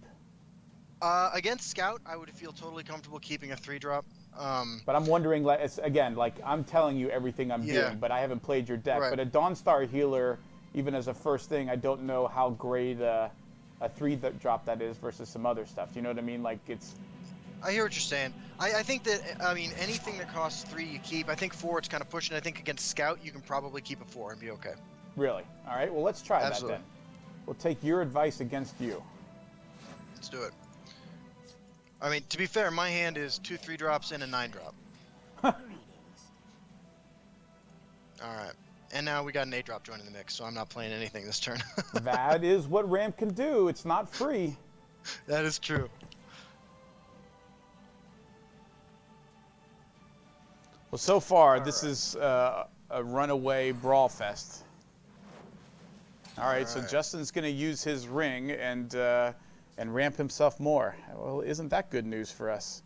Against Scout, I would feel totally comfortable keeping a 3-drop. But I'm wondering, like, again, like, I'm telling you everything I'm doing, but I haven't played your deck. Right. But a Dawnstar Healer, even as a first thing, I don't know how great a 3-drop that is versus some other stuff. Do you know what I mean? Like, it's... I hear what you're saying. I think that, I mean, anything that costs 3 you keep. I think 4 it's kind of pushing. I think against Scout you can probably keep a 4 and be okay. Really? All right, well, let's try Absolutely. that then. We'll take your advice against you. Let's do it. I mean, to be fair, my hand is 2 3-drops and a 9-drop. Alright. And now we got an 8-drop joining the mix, so I'm not playing anything this turn. That is what Ramp can do. It's not free. That is true. Well, so far, this is a runaway brawl fest. All right, so Justin's going to use his ring and ramp himself more. Well, isn't that good news for us?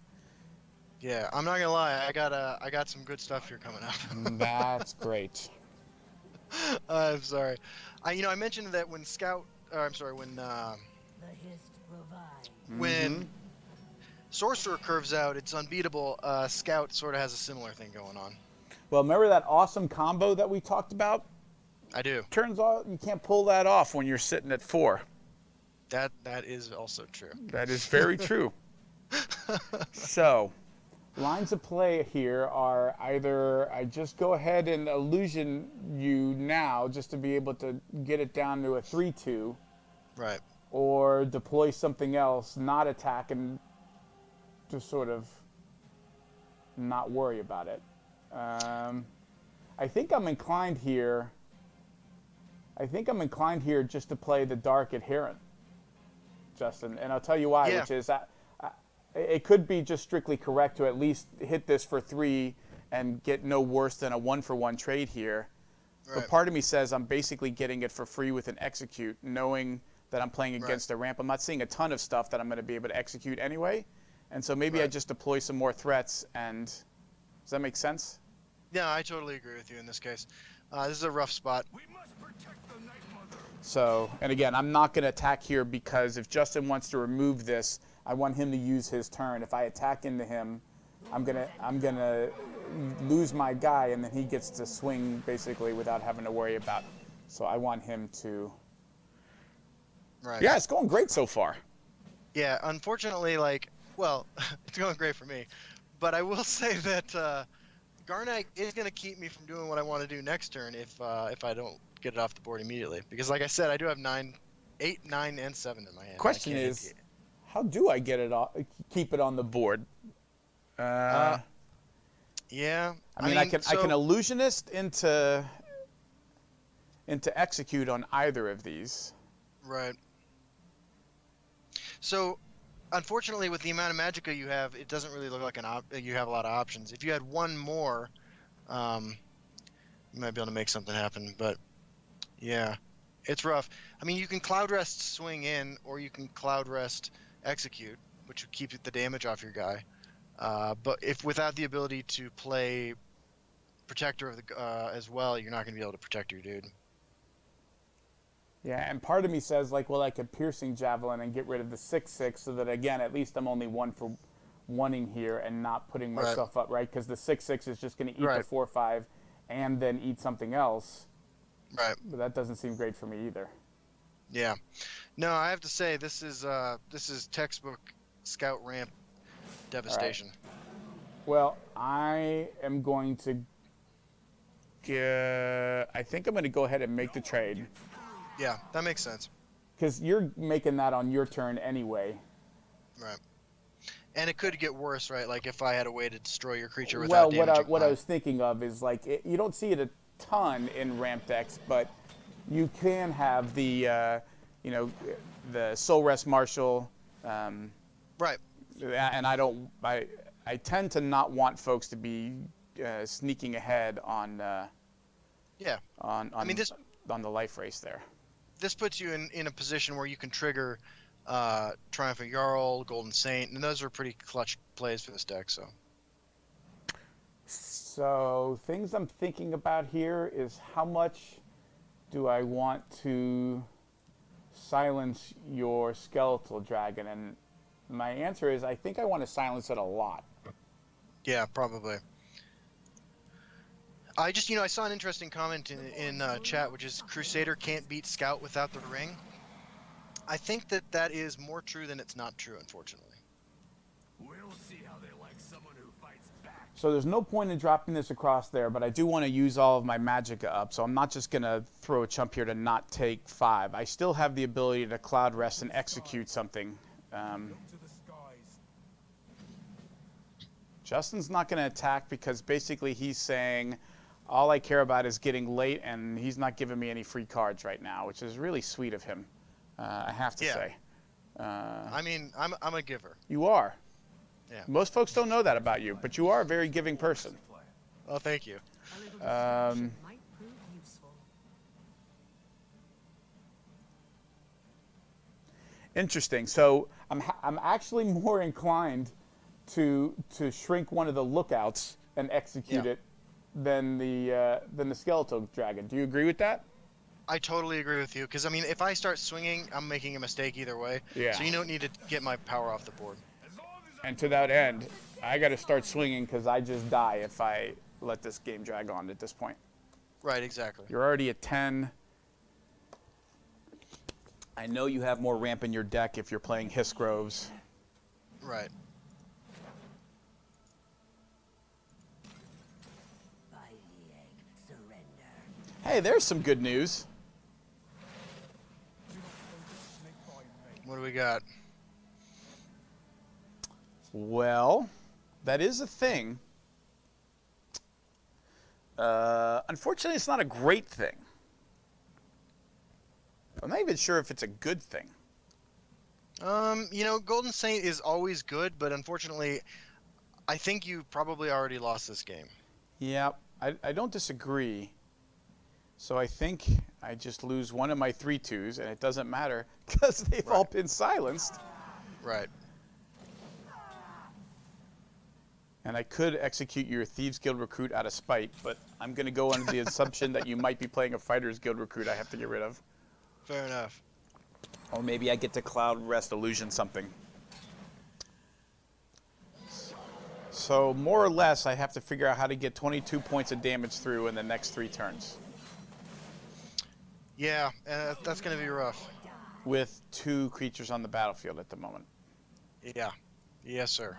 Yeah, I'm not gonna lie. I got some good stuff here coming up. That's great. I'm sorry. I mentioned that when when Sorcerer curves out, it's unbeatable. Scout sort of has a similar thing going on. Well, remember that awesome combo that we talked about? I do. Turns out you can't pull that off when you're sitting at 4. That is also true. That is very true. So, lines of play here are either I just go ahead and illusion you now just to be able to get it down to a 3-2. Right. Or deploy something else, not attack, and just sort of not worry about it. I think I'm inclined here. Just to play the Dark Adherent, Justin, and I'll tell you why. Which is it could be just strictly correct to at least hit this for 3 and get no worse than a 1-for-1 trade here. Right. But part of me says I'm basically getting it for free with an execute, knowing that I'm playing against a ramp. I'm not seeing a ton of stuff that I'm going to be able to execute anyway. And so maybe I just deploy some more threats, and does that make sense? Yeah, I totally agree with you in this case. This is a rough spot. We must protect the Night Mother. So, and again, I'm not going to attack here because if Justin wants to remove this, I want him to use his turn. If I attack into him, I'm gonna lose my guy, and then he gets to swing basically without having to worry about it. So I want him to... Right. Yeah, it's going great so far. Yeah, unfortunately, like... Well, it's going great for me, but I will say that Garnite is going to keep me from doing what I want to do next turn if I don't get it off the board immediately. Because like I said, I do have 8, 9, and 7 in my hand. Question is, how do I get it off, keep it on the board? Yeah. I mean, I can illusionist into execute on either of these. Right. So, unfortunately, with the amount of magicka you have, it doesn't really look like you have a lot of options. If you had one more, you might be able to make something happen. But yeah, it's rough. I mean, you can Cloud Rest swing in, or you can Cloud Rest execute, which would keep the damage off your guy. But if without the ability to play Protector of the as well, you're not going to be able to protect your dude. Yeah, and part of me says, like, well, I could Piercing Javelin and get rid of the 6/6 so that, again, at least I'm only 1 for 1-ing here and not putting myself up, right? Because the 6/6 is just going to eat the 4/5 and then eat something else. Right. But that doesn't seem great for me either. Yeah. No, I have to say, this is textbook Scout Ramp devastation. Right. Well, I am going to... I think I'm going to go ahead and make the trade. Yeah, that makes sense. Because you're making that on your turn anyway. Right. And it could get worse, right? Like if I had a way to destroy your creature without damaging. Well, what I was thinking of is like you don't see it a ton in ramp decks, but you can have the the Soul Rest Marshal. Right. And I tend to not want folks to be sneaking ahead on. Yeah. On the life race there. This puts you in a position where you can trigger Triumphant Jarl, Golden Saint, and those are pretty clutch plays for this deck. So things I'm thinking about here is how much do I want to silence your Skeletal Dragon? And my answer is I think I want to silence it a lot. Yeah, probably. I saw an interesting comment in chat, which is Crusader can't beat Scout without the ring. I think that is more true than it's not true, unfortunately. We'll see how they like someone who fights back. So there's no point in dropping this across there, but I do want to use all of my magicka up, so I'm not just going to throw a chump here to not take 5. I still have the ability to Cloud Rest and execute something. Justin's not going to attack because basically he's saying... all I care about is getting late, and he's not giving me any free cards right now, which is really sweet of him, I have to say. I mean, I'm a giver. You are. Yeah. Most folks don't know that about you, but you are a very giving person. Oh, thank you. Interesting. So I'm actually more inclined to shrink one of the lookouts and execute it than the Skeletal Dragon. Do you agree with that? I totally agree with you, because I mean, if I start swinging, I'm making a mistake either way. Yeah. So you don't need to get my power off the board. And to that end, I got to start swinging because I just die if I let this game drag on at this point. Right, exactly. You're already at 10. I know you have more ramp in your deck if you're playing Hiss Groves. Right. Hey, there's some good news. What do we got? Well, that is a thing. Unfortunately, it's not a great thing. I'm not even sure if it's a good thing. Golden Saint is always good, but unfortunately, I think you probably already lost this game. Yeah, I don't disagree. So I think I just lose one of my 3/2s, and it doesn't matter because they've all been silenced. Right. And I could execute your Thieves Guild recruit out of spite, but I'm going to go under the assumption that you might be playing a Fighters Guild recruit I have to get rid of. Fair enough. Or maybe I get to Cloud Rest Illusion something. So more or less, I have to figure out how to get 22 points of damage through in the next 3 turns. Yeah, that's going to be rough. With 2 creatures on the battlefield at the moment. Yeah. Yes, sir.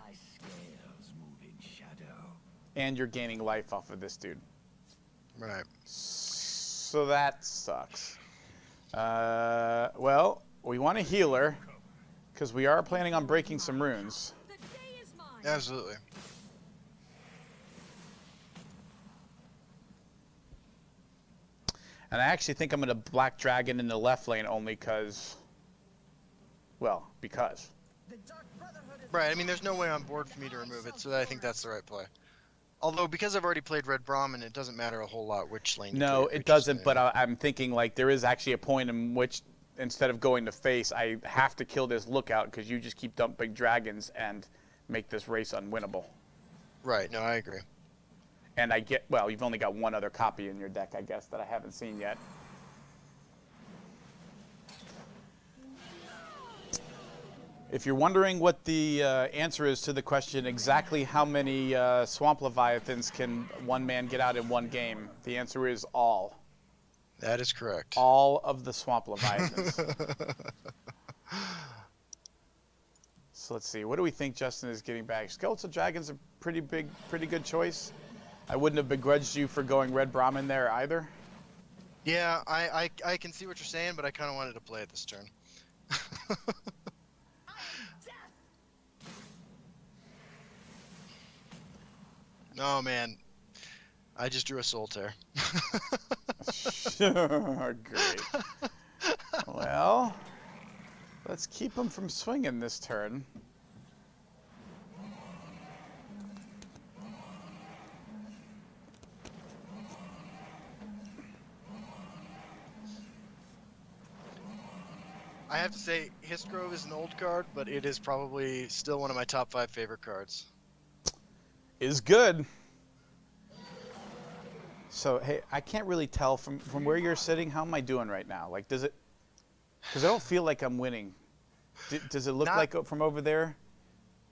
and you're gaining life off of this dude. Right. So that sucks. Well, we want a healer, because we are planning on breaking some runes. Absolutely. And I actually think I'm going to Black Dragon in the left lane only because... Well, because. Right, I mean, there's no way on board for me to remove it, so I think that's the right play. Although, because I've already played Red Brahmin, it doesn't matter a whole lot which lane you No, play, it doesn't, but I'm thinking, like, there is actually a point in which, instead of going to face, I have to kill this lookout because you just keep dumping dragons and make this race unwinnable. Right, no, I agree. And I get, well, you've only got one other copy in your deck, I guess, that I haven't seen yet. If you're wondering what the answer is to the question, exactly how many Swamp Leviathans can one man get out in one game, the answer is all. That is correct. All of the Swamp Leviathans. So let's see, what do we think Justin is getting back? Skeletal Dragon's a pretty good choice. I wouldn't have begrudged you for going Red Brahmin there either. Yeah, I can see what you're saying, but I kind of wanted to play it this turn. Oh man, I just drew a soul tear. Great. Well, let's keep him from swinging this turn. I have to say, Histgrove is an old card, but it is probably still one of my top 5 favorite cards. Is good. So, hey, I can't really tell from where you're sitting, how am I doing right now? Like, does it, because I don't feel like I'm winning. Does it look like from over there?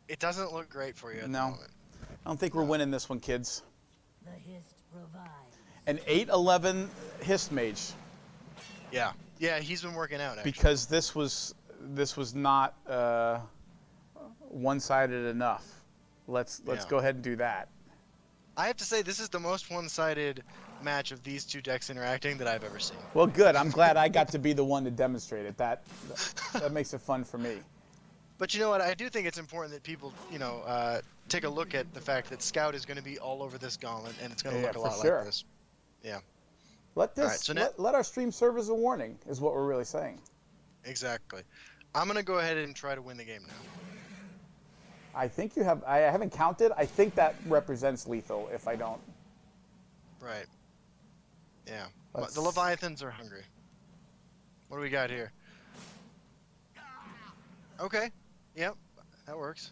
It doesn't look great for you at the No. moment. I don't think we're winning this one, kids. The Hist provides. An 8/11 Hist Mage. Yeah. Yeah, he's been working out, actually. Because this was not one-sided enough. Let's go ahead and do that. I have to say, this is the most one-sided match of these two decks interacting that I've ever seen. Well, good. I'm glad I got to be the one to demonstrate it. That makes it fun for me. But you know what? I do think it's important that people, take a look at the fact that Scout is going to be all over this gauntlet, and it's going to look a lot like this. Yeah. Let this. All right, so let our stream serve as a warning, is what we're really saying. Exactly. I'm going to go ahead and try to win the game now. I think you have. I haven't counted. I think that represents lethal. If I don't. Right. Yeah. The Leviathans are hungry. What do we got here? Okay. Yep. That works.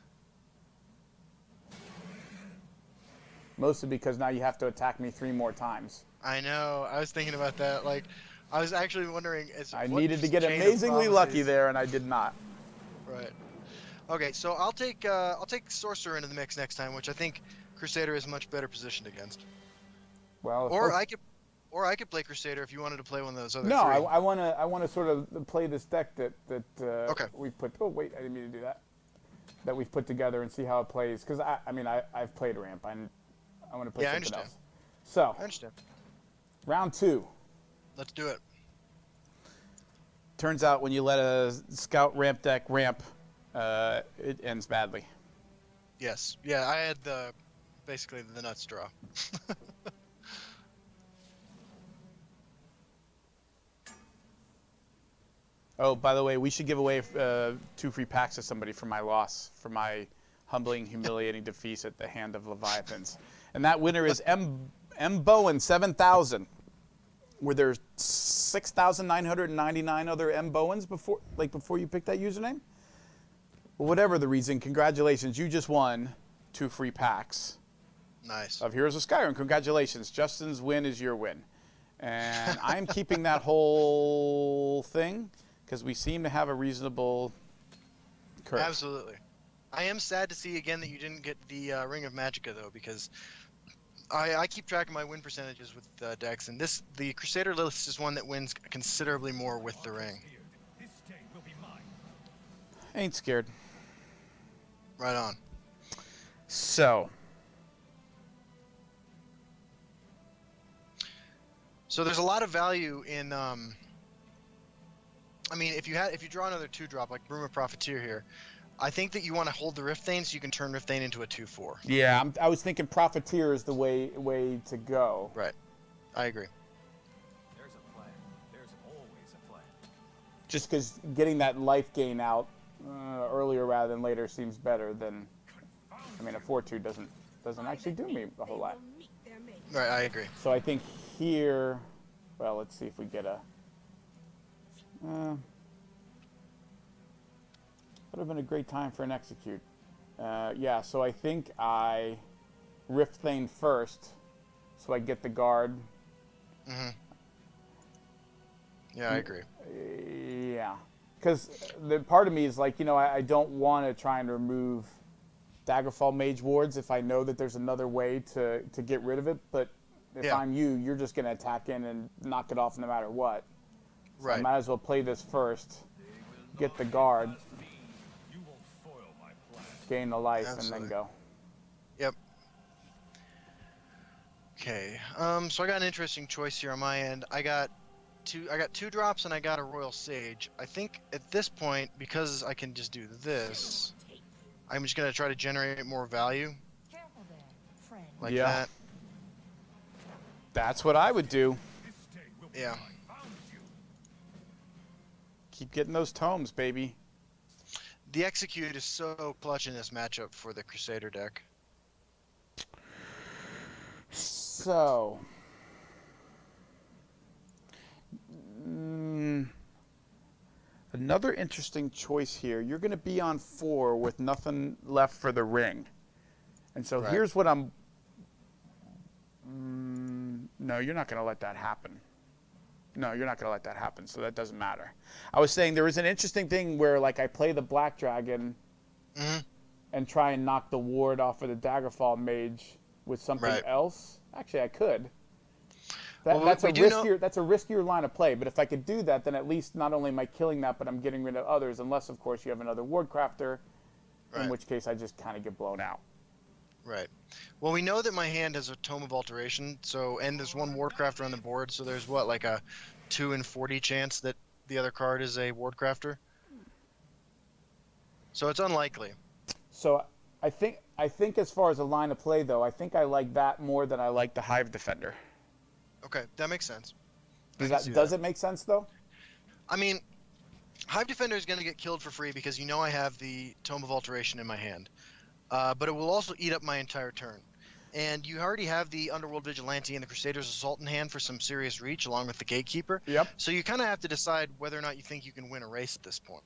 Mostly because now you have to attack me 3 more times. I know. I was thinking about that. Like, I was actually wondering. I needed to get amazingly lucky there, and I did not. Right. Okay, so I'll take Sorcerer into the mix next time, which I think Crusader is much better positioned against. Well, or I could play Crusader if you wanted to play one of those other no, three. I want to sort of play this deck that Okay. we've put. Oh wait, I didn't mean to do that. That we've put together and see how it plays. Because I've played ramp. I want to play something else. So I understand. Round 2. Let's do it. Turns out when you let a scout ramp deck ramp, it ends badly. Yes. Yeah, I had basically the nuts draw. Oh, by the way, we should give away 2 free packs to somebody for my loss, for my humbling, humiliating defeats at the hand of Leviathans. And that winner is M. Bowen 7000. Were there 6,999 other M. Bowens before you picked that username? Well, whatever the reason, congratulations. You just won 2 free packs. Nice. Of Heroes of Skyrim. Congratulations. Justin's win is your win. And I'm keeping that whole thing because we seem to have a reasonable curve. Absolutely. I am sad to see again that you didn't get the Ring of Magicka though, because I keep track of my win percentages with decks, and the Crusader list is one that wins considerably more with the ring. Ain't scared. Right on. So, So there's a lot of value in. I mean, if you draw another 2-drop like Broom of Profiteer here, I think that you want to hold the Rift Thane so you can turn Rift Thane into a 2/4. Yeah, I was thinking Profiteer is the way to go. Right. I agree. There's a plan. There's always a plan. Just because getting that life gain out earlier rather than later seems better than. I mean, a 4/2 doesn't actually do me a whole lot. Right. I agree. So I think here, well, let's see if we get a. Would have been a great time for an execute. Yeah, so I think I Rift Thane first, so I get the guard. Mm-hmm. Yeah, I agree. Yeah, because the part of me is like, I don't want to try and remove Daggerfall Mage Wards if I know that there's another way to get rid of it, but if I'm you, you're just going to attack in and knock it off no matter what. So Right. I might as well play this first, get the guard, You won't foil my plan. gain the life, Absolutely. and then go. Yep. Okay. So I got an interesting choice here on my end. I got 2 drops and I got a Royal Sage. I think at this point, because I can just do this, I'm just gonna try to generate more value Careful there, friend. like Yeah. that. That's what I would do. This day will be Yeah. I found you. Keep getting those tomes, baby. The Execute is so clutch in this matchup for the Crusader deck. So, another interesting choice here. You're going to be on 4 with nothing left for the ring. And so Right. here's what I'm... no, you're not going to let that happen. No, you're not going to let that happen, so that doesn't matter. I was saying there is an interesting thing where, like, I play the Black Dragon Mm-hmm. and try and knock the ward off of the Daggerfall Mage with something Right. else. Actually, I could. Well, That's we a do know- riskier. That's a riskier line of play. But if I could do that, then at least not only am I killing that, but I'm getting rid of others. Unless, of course, you have another ward crafter, in Right. which case I just kind of get blown out. Right. Well, we know that my hand has a Tome of Alteration, and there's one Wardcrafter on the board, so there's what, like a 2 in 40 chance that the other card is a Wardcrafter. So it's unlikely. So I think as far as a line of play, though, I think I like that more than I like the Hive Defender. Okay, that makes sense. Does it make sense though? I mean, Hive Defender is going to get killed for free because I have the Tome of Alteration in my hand. But it will also eat up my entire turn. And you already have the Underworld Vigilante and the Crusaders Assault in hand for some serious reach, along with the Gatekeeper. Yep. So you kind of have to decide whether or not you think you can win a race at this point.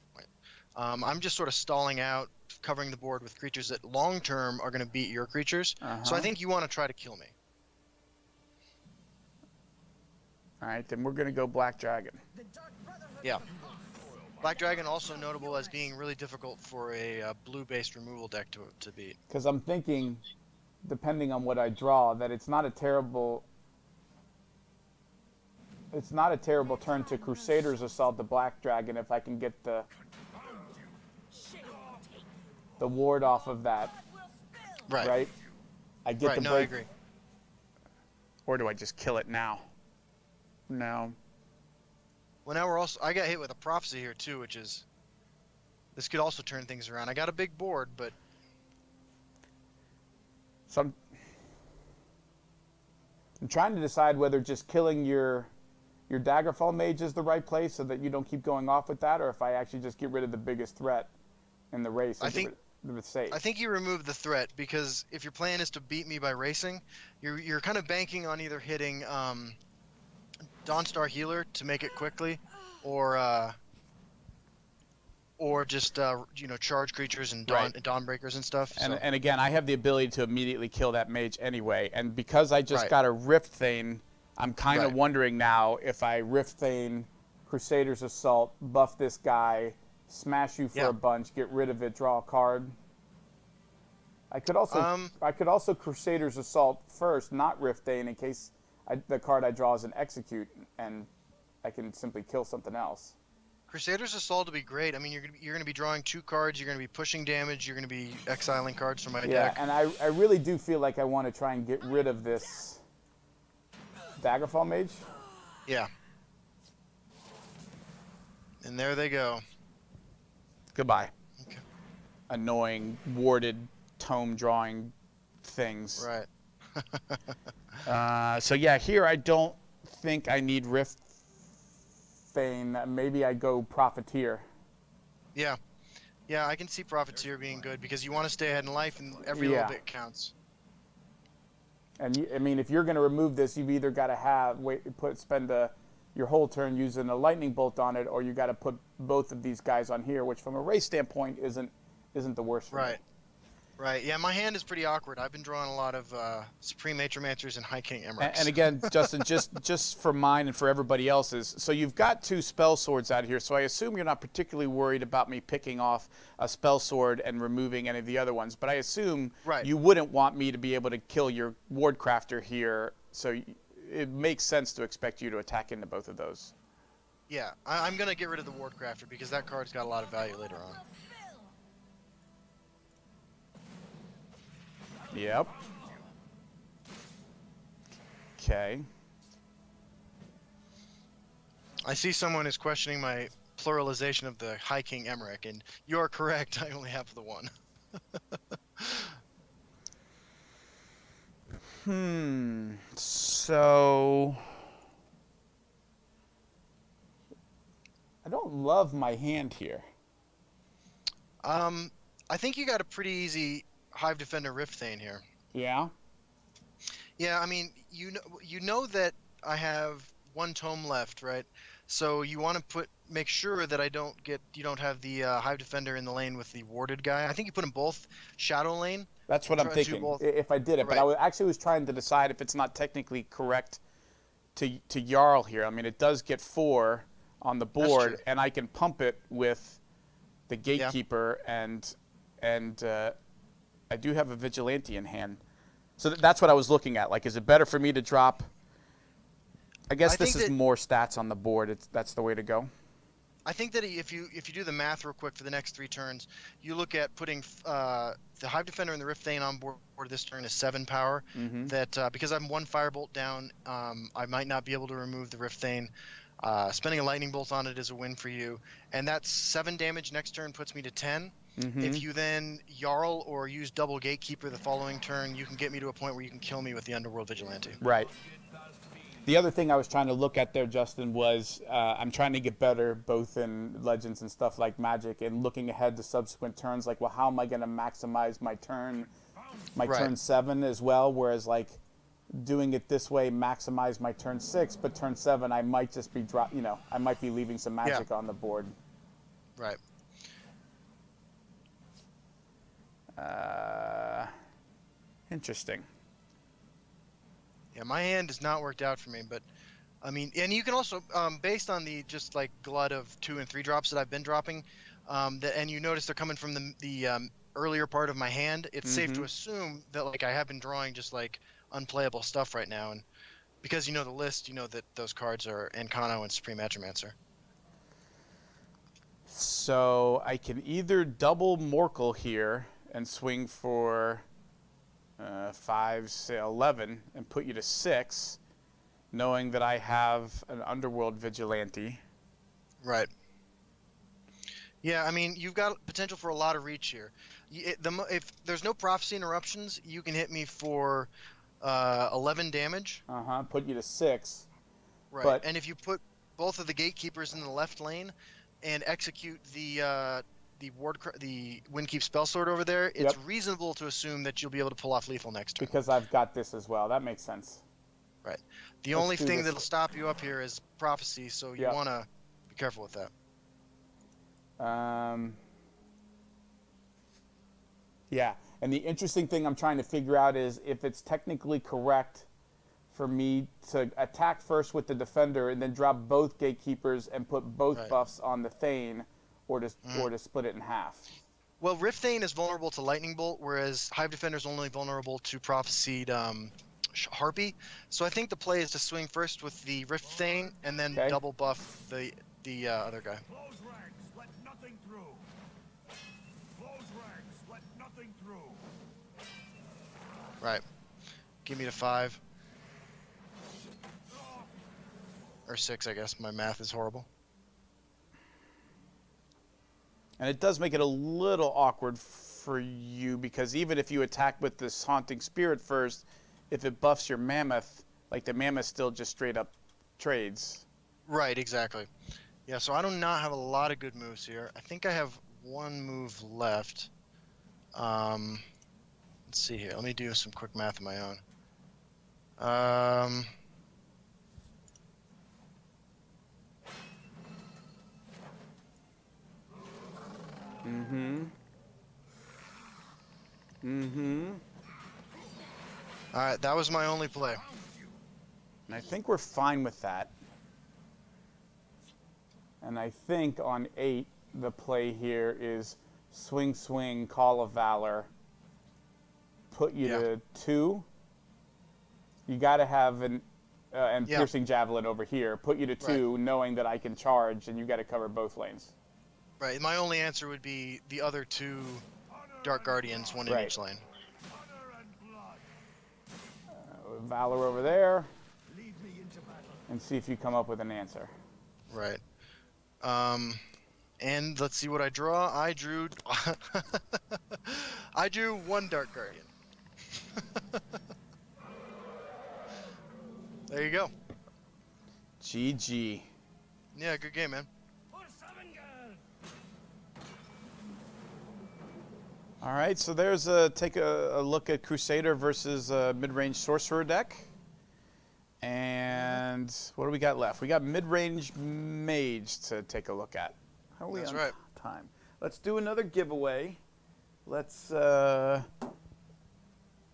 I'm just sort of stalling out, covering the board with creatures that long-term are going to beat your creatures. So I think you want to try to kill me. All right, then we're going to go Black Dragon. Yeah. Black Dragon also notable as being really difficult for a blue-based removal deck to beat. Because I'm thinking, depending on what I draw, that it's not a terrible turn to Crusaders Assault the Black Dragon if I can get the ward off of that, Right. right? I get Right, the no, break. I agree. Or do I just kill it now? No. Well, now I got hit with a Prophecy here, too, which is... This could also turn things around. I got a big board, but... So I'm trying to decide whether just killing your Daggerfall Mage is the right play so that you don't keep going off with that, or if I actually just get rid of the biggest threat in the race and get rid of the Sage. I think you remove the threat, because if your plan is to beat me by racing, you're kind of banking on either hitting Dawnstar Healer to make it quickly, or just charge creatures and Dawnbreakers and stuff. So. And again, I have the ability to immediately kill that mage anyway, and because I just Right. got a Rift Thane, I'm kind of Right. wondering now if I Rift Thane, Crusaders Assault, buff this guy, smash you for Yeah. a bunch, get rid of it, draw a card. I could also Crusaders Assault first, not Rift Thane, in case the card I draw is an Execute, and I can simply kill something else. Crusaders Assault would be great. I mean, you're gonna be drawing 2 cards. You're gonna be pushing damage. You're gonna be exiling cards from my deck. Yeah, and I really do feel like I want to try and get rid of this Daggerfall Mage. Yeah. And there they go. Goodbye. Okay. Annoying, warded, tome drawing things. Right. So yeah, here I don't think I need Rift Thane. Maybe I go Profiteer. Yeah. Yeah, I can see Profiteer being good because you want to stay ahead in life and every Yeah. little bit counts. And I mean, if you're going to remove this, you've either got to spend your whole turn using a lightning bolt on it, or you got to put both of these guys on here, which from a race standpoint isn't the worst for me. Right. Right. Yeah, my hand is pretty awkward. I've been drawing a lot of Supreme Matromancers and High King Emerics. And again, Justin, just for mine and for everybody else's, so you've got 2 spell swords out here, so I assume you're not particularly worried about me picking off a spell sword and removing any of the other ones, but I assume you wouldn't want me to be able to kill your Wardcrafter here, so it makes sense to expect you to attack into both of those. Yeah, I'm going to get rid of the Wardcrafter because that card's got a lot of value later on. Yep. Okay. I see someone is questioning my pluralization of the High King Emeric, and you're correct. I only have the one. So I don't love my hand here. I think you got a pretty easy Hive Defender Rift Thane here. Yeah. Yeah, I mean, you know that I have 1 tome left, right? So you want to make sure that you don't have the Hive Defender in the lane with the warded guy. I think you put them both shadow lane. That's what I'm thinking. If I did it, but I actually was trying to decide if it's not technically correct to Jarl here. I mean, it does get 4 on the board, and I can pump it with the Gatekeeper, and I do have a Vigilante in hand. So that's what I was looking at. Like, is it better for me to drop? I guess this is more stats on the board. That's the way to go. I think that if you do the math real quick for the next 3 turns, you look at putting the Hive Defender and the Rift Thane on board this turn is 7 power. That because I'm 1 Firebolt down, I might not be able to remove the Rift Thane. Spending a Lightning Bolt on it is a win for you, and that's 7 damage next turn puts me to 10. If you then Jarl or use double Gatekeeper the following turn, you can get me to a point where you can kill me with the Underworld Vigilante. Right. The other thing I was trying to look at there, Justin, was I'm trying to get better both in Legends and stuff like Magic, and looking ahead to subsequent turns, like, well, how am I going to maximize my turn 7 as well, whereas, like, doing it this way maximize my turn 6, but turn 7 I might just be I might be leaving some magic on the board. Right. Interesting. Yeah, my hand has not worked out for me, but I mean, and you can also, based on the just like glut of 2 and 3 drops that I've been dropping, and you notice they're coming from the earlier part of my hand. It's safe to assume that like I have been drawing just like unplayable stuff right now, and because you know the list, you know that those cards are Encano and Supreme Matromancer. So I can either double Morkel here and swing for 5, say 11, and put you to 6, knowing that I have an Underworld Vigilante. Right. Yeah, I mean, you've got potential for a lot of reach here. If there's no Prophecy Interruptions, you can hit me for 11 damage. Put you to 6. Right, and if you put both of the Gatekeepers in the left lane and execute the Windkeep Spellsword over there, it's reasonable to assume that you'll be able to pull off lethal next turn. Because I've got this as well. That makes sense. Right. The only thing that'll stop you up here is Prophecy, so you want to be careful with that. Yeah, and the interesting thing I'm trying to figure out is if it's technically correct for me to attack first with the Defender and then drop both Gatekeepers and put both buffs on the Thane, or to split it in half. Well, Rift Thane is vulnerable to Lightning Bolt, whereas Hive Defender is only vulnerable to Prophesied Harpy. So I think the play is to swing first with the Rift Thane and then double buff the other guy. Close ranks, let nothing through. Close ranks, let nothing through. Right. Give me to 5. Or 6, I guess. My math is horrible. And it does make it a little awkward for you, because even if you attack with this Haunting Spirit first, if it buffs your Mammoth, like the Mammoth still just straight up trades. Right, exactly. Yeah, so I do not have a lot of good moves here. I think I have one move left. Let's see here. Let me do some quick math of my own. Alright, that was my only play. And I think we're fine with that. And I think on 8, the play here is swing, swing, Call of Valor. Put you to 2. You got to have and Piercing Javelin over here. Put you to 2, knowing that I can charge, and you got to cover both lanes. Right. My only answer would be the other 2 Dark Guardians, one in each lane. Valor over there. And see if you come up with an answer. Right. And let's see what I draw. I drew I drew 1 Dark Guardian. There you go. GG. Yeah, good game, man. All right, so there's take a look at Crusader versus mid-range Sorcerer deck. And what do we got left? We got mid-range Mage to take a look at. How are we on time? Let's do another giveaway. Let's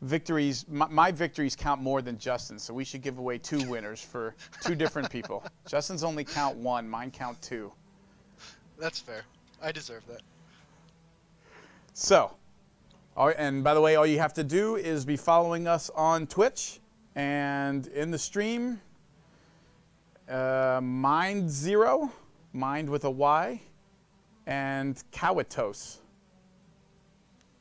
victories. My victories count more than Justin's, so we should give away 2 winners for 2 different people. Justin's only count 1. Mine count 2. That's fair. I deserve that. So, and by the way, all you have to do is be following us on Twitch and in the stream. Mind0, Mind with a Y, and Kawitos.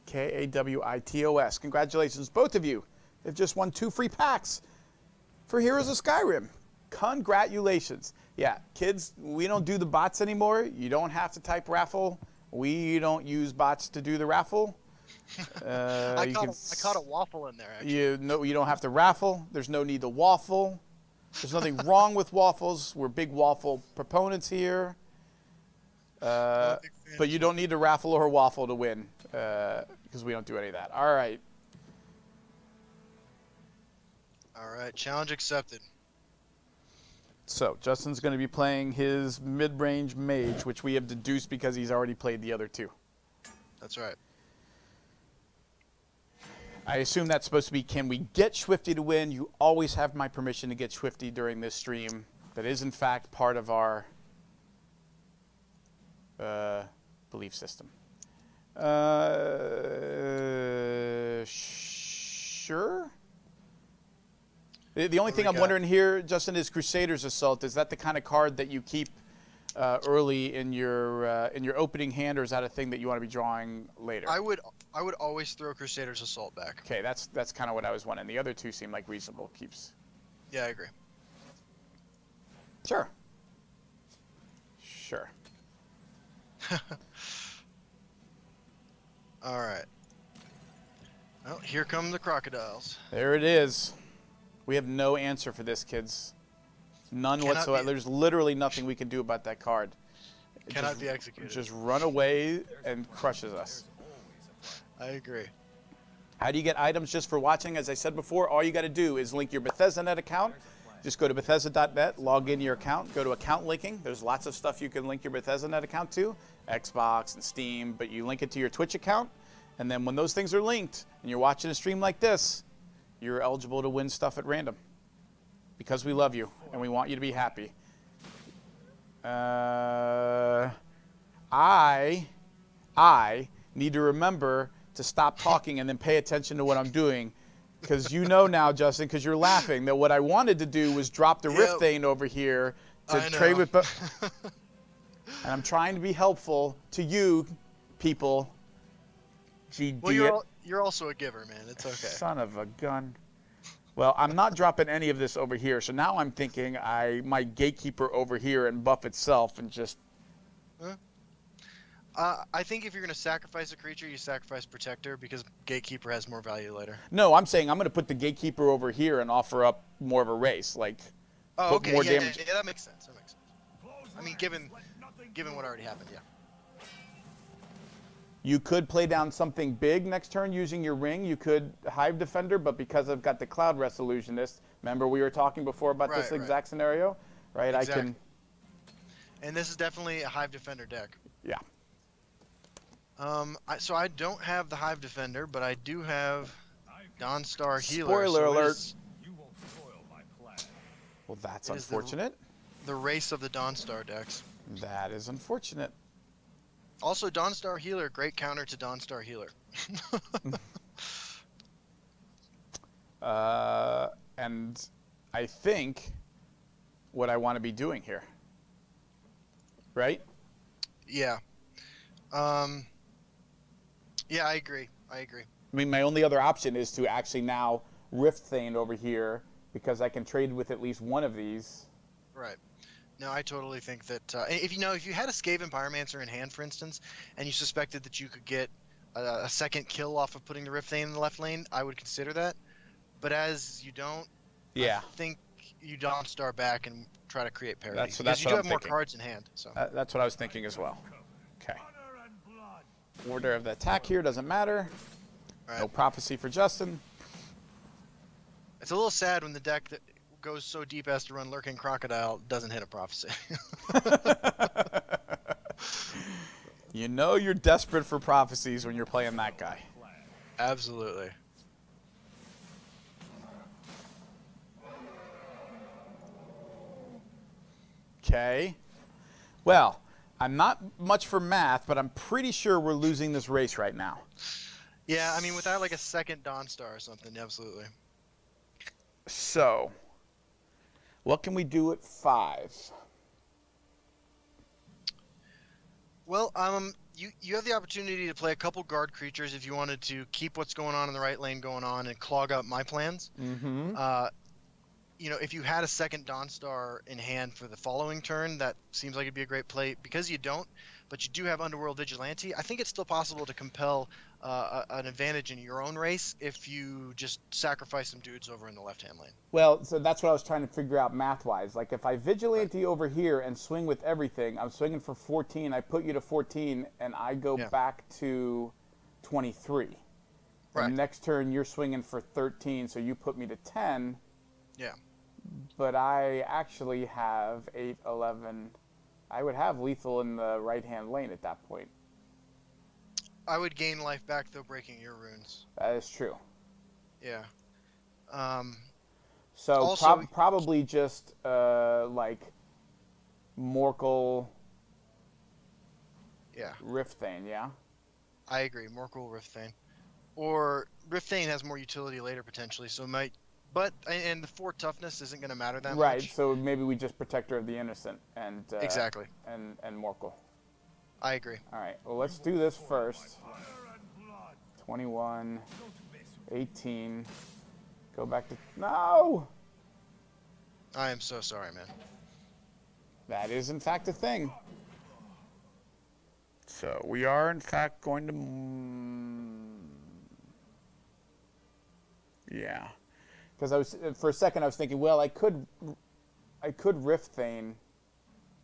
Kawitos. Congratulations, both of you. They've just won 2 free packs for Heroes of Skyrim. Congratulations. Yeah, kids, we don't do the bots anymore. You don't have to type raffle. We don't use bots to do the raffle. I caught a waffle in there, actually. You don't have to raffle. There's no need to waffle. There's nothing wrong with waffles. We're big waffle proponents here. But you don't need to raffle or waffle to win, because we don't do any of that. All right. All right, challenge accepted. So Justin's going to be playing his mid-range Mage, which we have deduced because he's already played the other 2. That's right. I assume that's supposed to be, can we get Swifty to win? You always have my permission to get Swifty during this stream. That is, in fact, part of our belief system. Sure? The only thing I'm wondering here, Justin, is Crusaders Assault. Is that the kind of card that you keep early in your opening hand, or is that a thing that you want to be drawing later? I would always throw Crusaders Assault back. Okay, that's kind of what I was wondering. The other 2 seem like reasonable keeps. Yeah, I agree. Sure. Sure. All right. Well, here come the crocodiles. There it is. We have no answer for this, kids. None whatsoever. There's literally nothing we can do about that card. It cannot be executed. Just run away and crushes us. I agree. How do you get items just for watching? As I said before, all you got to do is link your Bethesda.net account. Just go to Bethesda.net, log into your account, go to account linking. There's lots of stuff you can link your Bethesda.net account to, Xbox and Steam, but you link it to your Twitch account. And then when those things are linked and you're watching a stream like this, you're eligible to win stuff at random. Because we love you and we want you to be happy. I need to remember to stop talking and then pay attention to what I'm doing. Because you know now, Justin, because you're laughing, that what I wanted to do was drop the Rift Thane over here to trade with... And I'm trying to be helpful to you people. GD. Well, you're also a giver, man. It's okay. Son of a gun. Well, I'm not dropping any of this over here, so now I'm thinking I might gatekeeper over here and buff itself and just... I think if you're going to sacrifice a creature, you sacrifice Protector because Gatekeeper has more value later. No, I'm saying I'm going to put the gatekeeper over here and offer up more of a race, like oh, put okay. more Yeah, damage. yeah, that makes sense. That makes sense. I mean, given what already happened, yeah. You could play down something big next turn using your ring. You could Hive Defender, but because I've got the Cloud Resolutionist, remember we were talking before about this exact scenario, right? Exactly. I can. And this is definitely a Hive Defender deck. Yeah. So I don't have the Hive Defender, but I do have Dawnstar Healer. Spoiler alert. You won't spoil my plan. Well, that's It is the- unfortunate. The race of the Dawnstar decks. That is unfortunate. Also, Dawnstar Healer, great counter to Dawnstar Healer. And I think what I want to be doing here, right? Yeah. Yeah, I agree. I mean, my only other option is to actually now Rift Thane over here because I can trade with at least one of these. Right. No, I totally think that if you had a Skaven Pyromancer in hand, for instance, and you suspected that you could get a second kill off of putting the Rift Thane in the left lane, I would consider that. But as you don't, Yeah. I think you Dawnstar back and try to create parity. That's because you what do I'm have more thinking. cards in hand. So That's what I was thinking as well. Okay. Honor and blood. Order of the attack here doesn't matter. right. No prophecy for Justin. It's a little sad when the deck that goes so deep as to run Lurking Crocodile doesn't hit a prophecy. You know you're desperate for prophecies when you're playing that guy. Absolutely. Okay. Well, I'm not much for math, but I'm pretty sure we're losing this race right now. Yeah, I mean, without like a second Dawnstar or something, absolutely. So, what can we do at 5? Well, you have the opportunity to play a couple guard creatures if you wanted to keep what's going on in the right lane going on and clog up my plans. Mm-hmm. If you had a second Dawnstar in hand for the following turn, that seems like it'd be a great play. Because you don't, but you do have Underworld Vigilante, I think it's still possible to compel an advantage in your own race if you just sacrifice some dudes over in the left-hand lane. Well, so that's what I was trying to figure out math-wise. Like, if I Vigilante over here and swing with everything, I'm swinging for 14, I put you to 14, and I go back to 23. Right. And next turn, you're swinging for 13, so you put me to 10. Yeah. But I actually have 8, 11. I would have lethal in the right-hand lane at that point. I would gain life back, though, breaking your runes. That is true. Yeah. So Also- probably just like Morkel, Yeah. Rift Thane, yeah? I agree. Morkel, Rift Thane. Or Rift Thane has more utility later, potentially, so it might... But, and the 4 toughness isn't going to matter that Right, much. so maybe we just Protector of the Innocent and Exactly. and Morkel. I agree. All right, well, let's do this first. Honor and blood. 21, Don't mess with 18. Go back to... No! I am so sorry, man. That is, in fact, a thing. So we are, in fact, going to... Yeah. Because I was, for a second, I was thinking, well, I could Rift Thane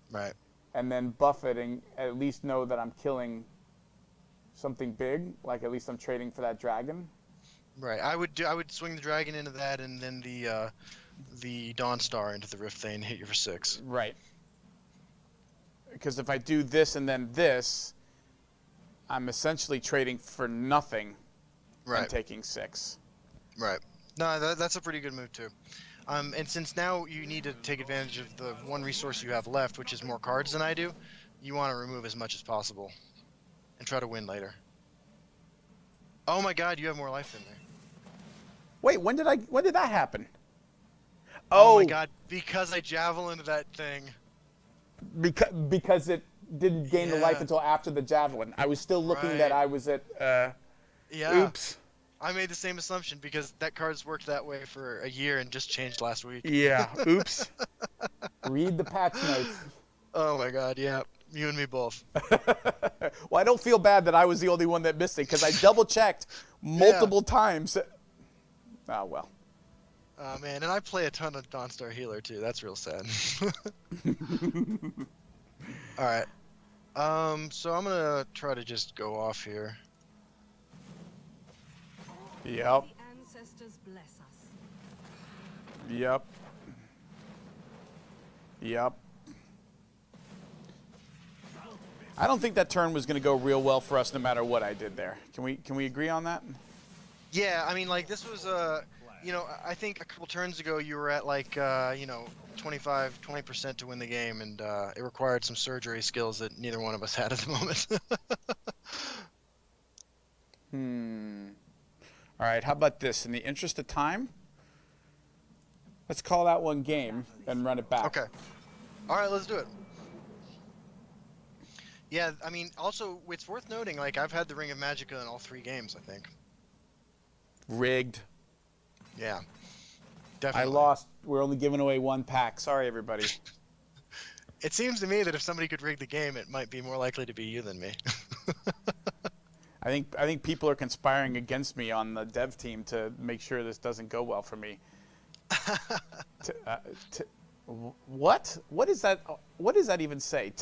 Right. and then buff it and at least know that I'm killing something big. Like, at least I'm trading for that dragon. Right. I would swing the dragon into that, and then the Dawnstar into the Rift Thane, hit you for 6. Right. Because if I do this and then this, I'm essentially trading for nothing Right. and taking 6. Right. No, that's a pretty good move too. And since now you need to take advantage of the one resource you have left, which is more cards than I do, you want to remove as much as possible and try to win later. Oh my God, you have more life than me. Wait, when did that happen? Oh my God, because I javelined that thing. Because it didn't gain the life Yeah. until after the javelin. I was still looking Right. that I was at Yeah. oops. I made the same assumption because that card's worked that way for a year and just changed last week. Yeah. Oops. Read the patch notes. Oh my god, yeah. You and me both. Well, I don't feel bad that I was the only one that missed it because I double-checked multiple times. Oh, well. Oh man, and I play a ton of Dawnstar Healer too. That's real sad. Alright. So I'm gonna try to just go off here. Yep. The ancestors bless us. Yep. Yep. I don't think that turn was going to go real well for us no matter what I did there. Can we agree on that? Yeah, I mean, like, this was, you know, I think a couple turns ago you were at, like, you know, 20% to win the game, and it required some surgery skills that neither one of us had at the moment. All right, how about this? In the interest of time, let's call that one game and run it back. Okay. All right, let's do it. Yeah, I mean, also, it's worth noting, like, I've had the Ring of Magicka in all 3 games, I think. Rigged. Yeah, definitely. I lost. We're only giving away 1 pack. Sorry, everybody. It seems to me that if somebody could rig the game, it might be more likely to be you than me. I think people are conspiring against me on the dev team to make sure this doesn't go well for me. What? What is that? What does that even say?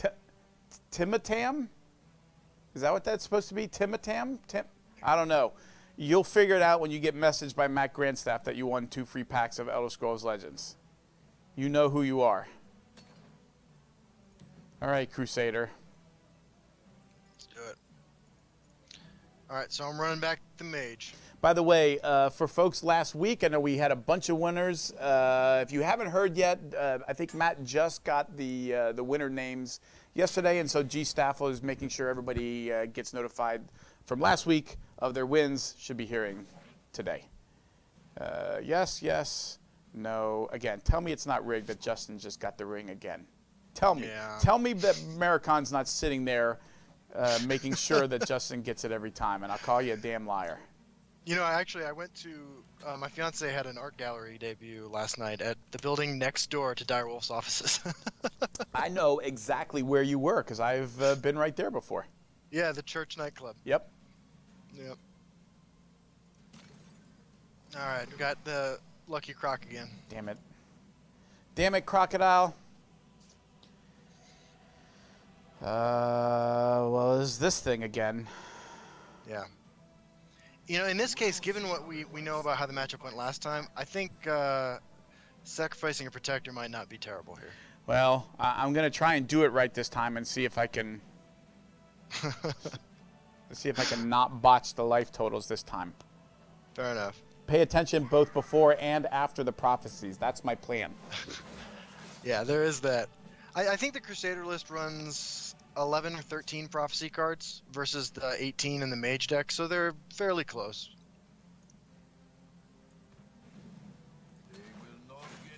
Timitam? Is that what that's supposed to be? Timitam? I don't know. You'll figure it out when you get messaged by Matt Grandstaff that you won 2 free packs of Elder Scrolls Legends. You know who you are. All right, Crusader. Let's do it. All right, so I'm running back the mage. By the way, for folks last week, I know we had a bunch of winners. If you haven't heard yet, I think Matt just got the winner names yesterday, and so G Staffel is making sure everybody gets notified from last week of their wins. Should be hearing today. Yes, yes, no. Again, tell me it's not rigged that Justin just got the ring again. Tell me. Yeah. Tell me that Maricon's not sitting there making sure that Justin gets it every time, and I'll call you a damn liar. You know, I went to, my fiance had an art gallery debut last night at the building next door to Direwolf's offices. I know exactly where you were because I've been right there before. Yeah, the church nightclub. Yep. Yep. All right, we got the Lucky Croc again. Damn it. Damn it, Crocodile. Well, is this thing again? Yeah. You know, in this case, given what we know about how the matchup went last time, I think sacrificing a protector might not be terrible here. Well, I'm going to try and do it right this time and see if I can not botch the life totals this time. Fair enough. Pay attention both before and after the prophecies. That's my plan. Yeah, there is that. I think the Crusader list runs 11 or 13 prophecy cards versus the 18 in the mage deck, so they're fairly close.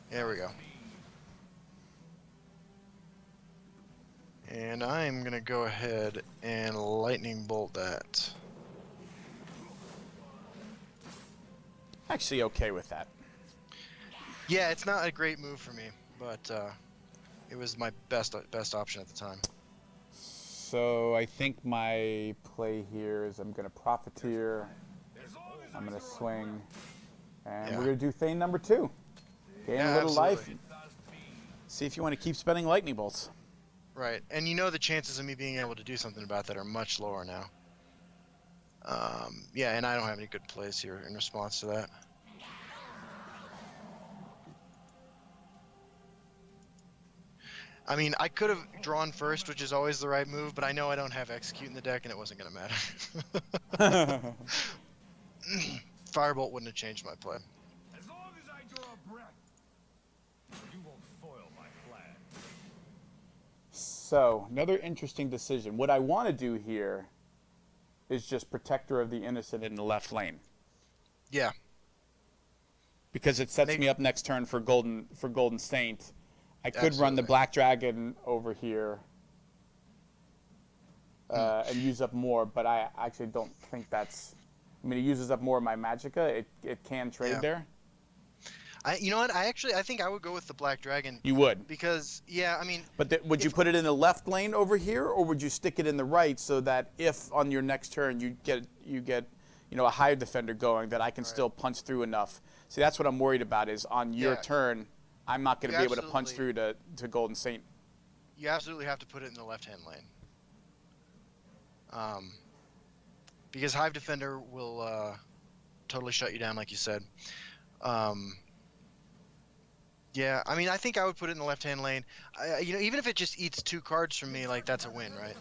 There we go. And I'm going to go ahead and lightning bolt that. Actually okay with that. Yeah, it's not a great move for me, but it was my best option at the time. So I think my play here is I'm going to Profiteer, I'm going to swing, and we're going to do Thane number 2. Gain a little life. See if you want to keep spending lightning bolts. Right, and you know the chances of me being able to do something about that are much lower now. Yeah, and I don't have any good plays here in response to that. I mean, I could have drawn first, which is always the right move, but I know I don't have Execute in the deck, and it wasn't going to matter. Firebolt wouldn't have changed my play. As long as I draw a breath, you won't foil my plan. So, another interesting decision. What I want to do here is just Protector of the Innocent in the left lane. Yeah. Because it sets me up next turn for Golden Saint. I could run the Black Dragon over here and use up more, but I actually don't think that's I mean, it uses up more of my magicka. It can trade there. You know what? I think I would go with the Black Dragon. You would? Because, yeah, I mean... But would you put it in the left lane over here, or would you stick it in the right so that if on your next turn you get a Hive Defender going, that I can still punch through enough? See, that's what I'm worried about is on your turn, I'm not going to be able to punch through to Golden Saint. You absolutely have to put it in the left-hand lane. Because Hive Defender will totally shut you down, like you said. Yeah, I mean, I think I would put it in the left-hand lane. Even if it just eats 2 cards from me, like, that's a win, right?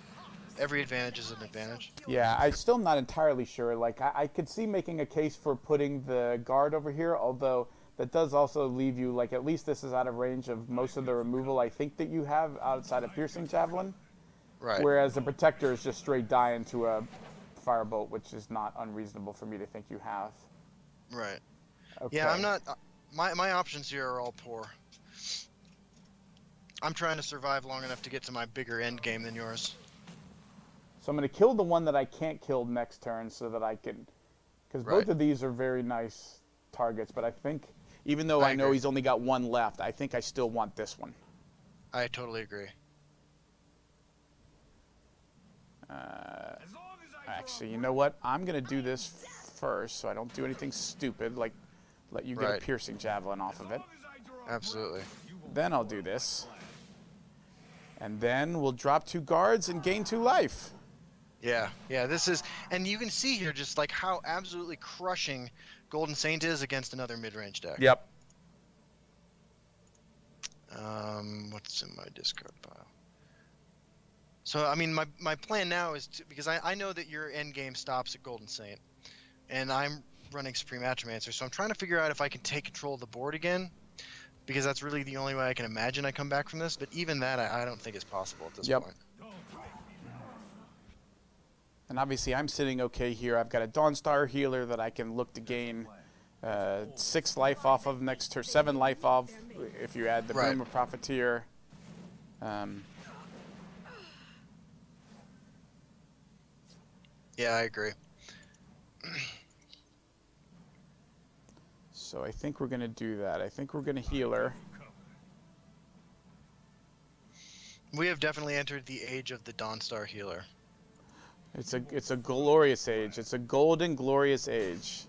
Every advantage is an advantage. Yeah, I'm still not entirely sure. Like, I could see making a case for putting the guard over here, although that does also leave you, like, at least this is out of range of most of the removal I think that you have outside of Piercing Javelin. Right. Whereas the Protector is just straight die into a Firebolt, which is not unreasonable for me to think you have. Right. Okay. Yeah, I'm not... My options here are all poor. I'm trying to survive long enough to get to my bigger end game than yours. So I'm going to kill the one that I can't kill next turn so that I can... Because both of these are very nice targets, but I think, even though I know he's only got 1 left, I think I still want this one. I totally agree. Actually, you know what? I'm going to do this first so I don't do anything stupid, like let you get a Piercing Javelin off of it. Absolutely. Then I'll do this. And then we'll drop 2 guards and gain 2 life. Yeah, this is... And you can see here just like how absolutely crushing Golden Saint is against another mid-range deck. Yep. What's in my discard pile? So, I mean, my plan now is to... Because I know that your end game stops at Golden Saint. And I'm running Supreme Atromancer, so I'm trying to figure out if I can take control of the board again, because that's really the only way I can imagine I come back from this, but even that I don't think is possible at this point. And obviously I'm sitting okay here. I've got a Dawnstar Healer that I can look to gain 6 life off of next turn, 7 life off if you add the Boomer Profiteer. Yeah, I agree. So I think we're going to do that. I think we're going to healer. We have definitely entered the age of the Dawnstar Healer. It's a glorious age. It's a golden, glorious age.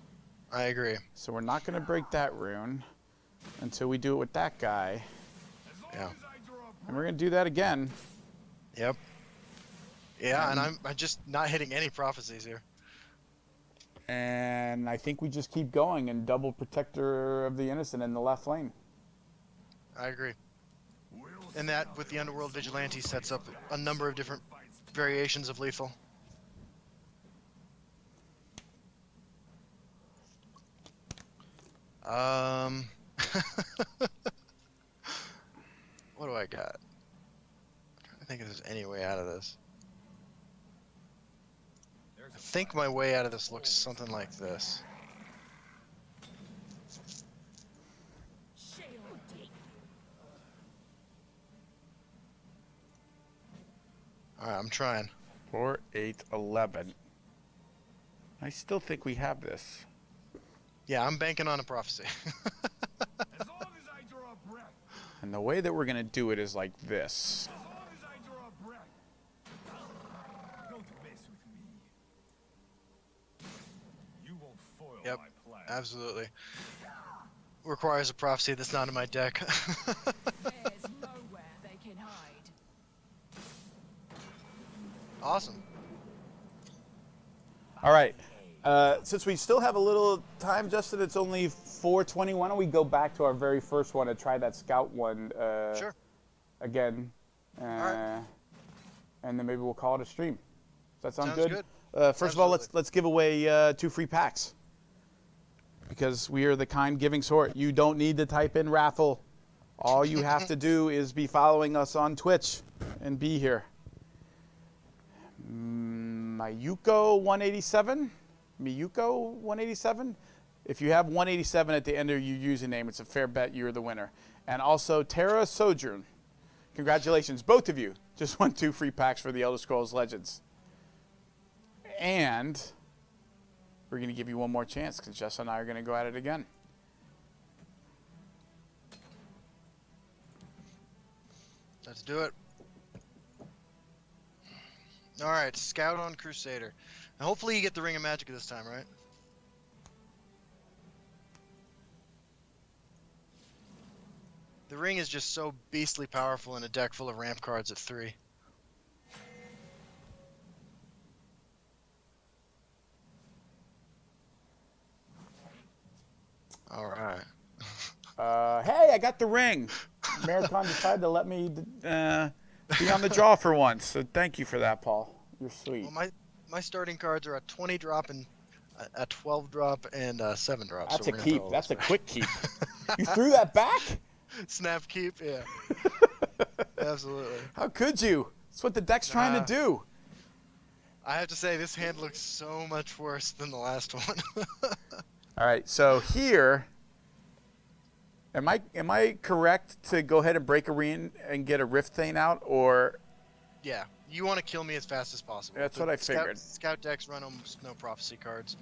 I agree. So we're not going to break that rune until we do it with that guy. Yeah. And we're going to do that again. Yep. Yeah, and I'm just not hitting any prophecies here. And I think we just keep going and double Protector of the Innocent in the left lane. I agree. And that, with the Underworld Vigilante, sets up a number of different variations of lethal. What do I got? I'm trying to think if there's any way out of this. I think my way out of this looks something like this. Alright, I'm trying. 4, 8, 11. I still think we have this. Yeah, I'm banking on a prophecy. As long as I draw a breath. And the way that we're going to do it is like this. As long as I draw a breath. Don't mess with me. You won't foil Yep, my plan. absolutely. Requires a prophecy that's not in my deck. There's nowhere they can hide. Awesome. All right. Since we still have a little time, Justin, it's only 4:20. Why don't we go back to our very first one and try that scout one Sure. again? right. And then maybe we'll call it a stream. Does that sound Sounds good? First of all, Absolutely. let's give away 2 free packs. Because we are the kind giving sort. You don't need to type in raffle. All you have to do is be following us on Twitch and be here. Miyuko 187. Miyuko 187. If you have 187 at the end of your username, it's a fair bet you're the winner. And also Terra Sojourn. Congratulations, both of you. Just won 2 free packs for the Elder Scrolls Legends. And we're going to give you one more chance because Jess and I are going to go at it again. Let's do it. All right, Scout on Crusader. Now, hopefully you get the Ring of Magic this time, right? The ring is just so beastly powerful in a deck full of ramp cards at 3. All right. Hey, I got the ring. Americon decided to let me be on the draw for once, so thank you for that, Paul. You're sweet. Well, my starting cards are a 20 drop and a 12 drop and a 7 drop. That's so a keep. That's a back. quick keep. You threw that back? Snap keep, yeah. Absolutely. How could you? That's what the deck's trying to do. I have to say, this hand looks so much worse than the last one. All right, so here, am I correct to go ahead and break a ring and get a Rift Thane out, or? Yeah, you want to kill me as fast as possible. That's what I figured. Scout decks run almost no prophecy cards.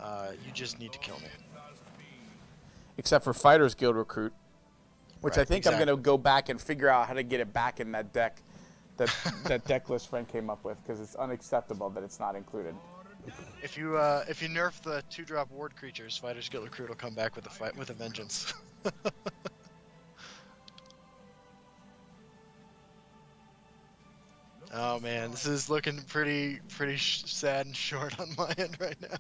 You just need to kill me. Except for Fighters Guild Recruit, which Right, I think exactly. I'm going to go back and figure out how to get it back in that deck that deck list friend came up with, because it's unacceptable that it's not included. If you nerf the 2-drop ward creatures, Fighters Guild Recruit will come back with a vengeance. Oh man, this is looking pretty sad and short on my end right now.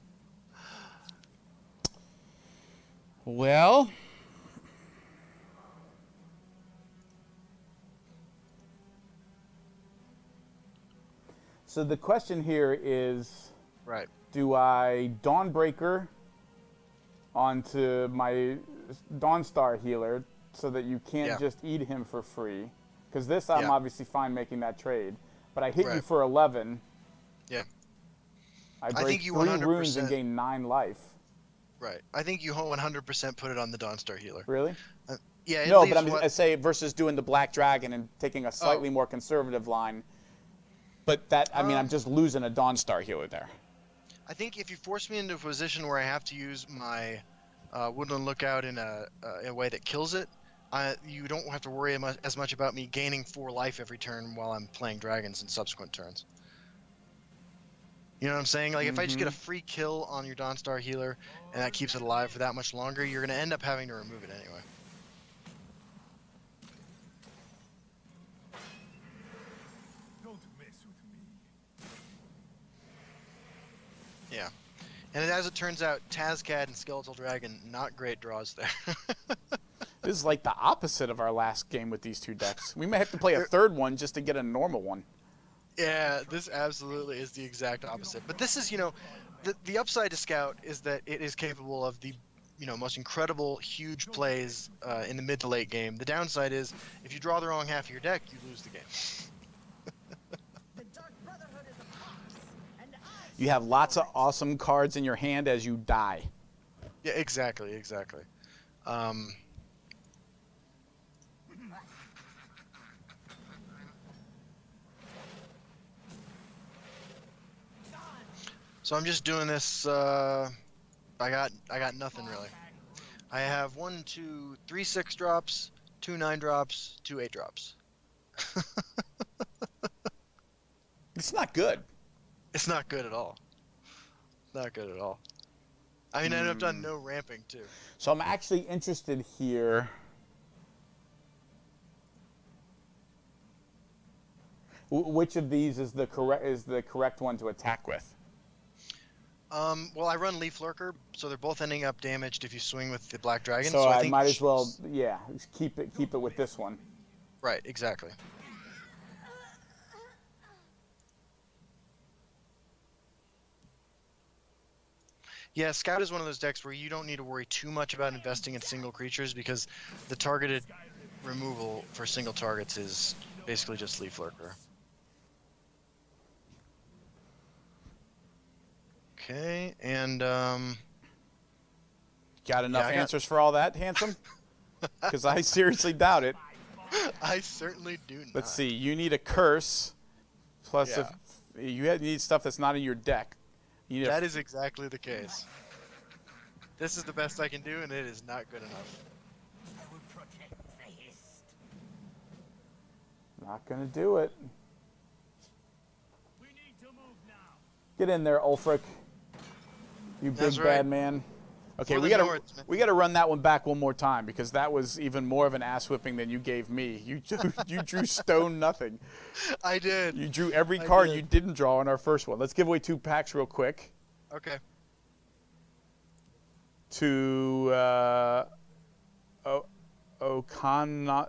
Well, so the question here is, Right. do I Dawnbreaker onto my Dawnstar Healer so that you can't Yeah. just eat him for free? Because this I'm Yeah. obviously fine making that trade. But I hit you Right. for 11. Yeah. I think break you 3 runes 100%. and gain 9 life. Right. I think you 100% put it on the Dawnstar Healer. Really? Yeah. It No, leaves but I say versus doing the Black Dragon and taking a slightly more conservative line. But that, I mean, I'm just losing a Dawnstar Healer there. I think if you force me into a position where I have to use my Woodland Lookout in a way that kills it, you don't have to worry as much about me gaining 4 life every turn while I'm playing dragons in subsequent turns. You know what I'm saying? Like, if I just get a free kill on your Dawnstar Healer and that keeps it alive for that much longer, you're going to end up having to remove it anyway. Don't mess with me. Yeah. And as it turns out, Tazcad and Skeletal Dragon, not great draws there. This is like the opposite of our last game with these two decks. We may have to play a third one just to get a normal one. Yeah, this absolutely is the exact opposite. But this is, the upside to Scout is that it is capable of the, most incredible, huge plays in the mid to late game. The downside is, if you draw the wrong half of your deck, you lose the game. The Dark Brotherhood is a fox, and I You have lots of awesome cards in your hand as you die. Yeah, exactly. So I'm just doing this. I got nothing really. I have 1, 2, 3 6 drops, 2 9 drops, 2 8 drops. It's not good. It's not good at all. Not good at all. I mean, I've done no ramping too. So I'm actually interested here. Which of these is the correct one to attack with? Well, I run Leaf Lurker, so they're both ending up damaged if you swing with the Black Dragon. So I think might as well, yeah, keep it with this one. Right, exactly. Yeah, Scout is one of those decks where you don't need to worry too much about investing in single creatures because the targeted removal for single targets is basically just Leaf Lurker. Okay, and Got enough I got- answers for all that, handsome? Because I seriously doubt it. I certainly do not. Let's see. You need a curse, plus Yeah. you need stuff that's not in your deck. You need That is exactly the case. This is the best I can do, and it is not good enough. I will protect the Hist. Not gonna do it. We need to move now. Get in there, Ulfric. You big That's right. bad man. Okay, For we the gotta Nords, man. we gotta run that one back one more time because that was even more of an ass whipping than you gave me. You drew stone nothing. I did. You drew every I card did. you didn't draw in our first one. Let's give away 2 packs real quick Okay. to Okanodon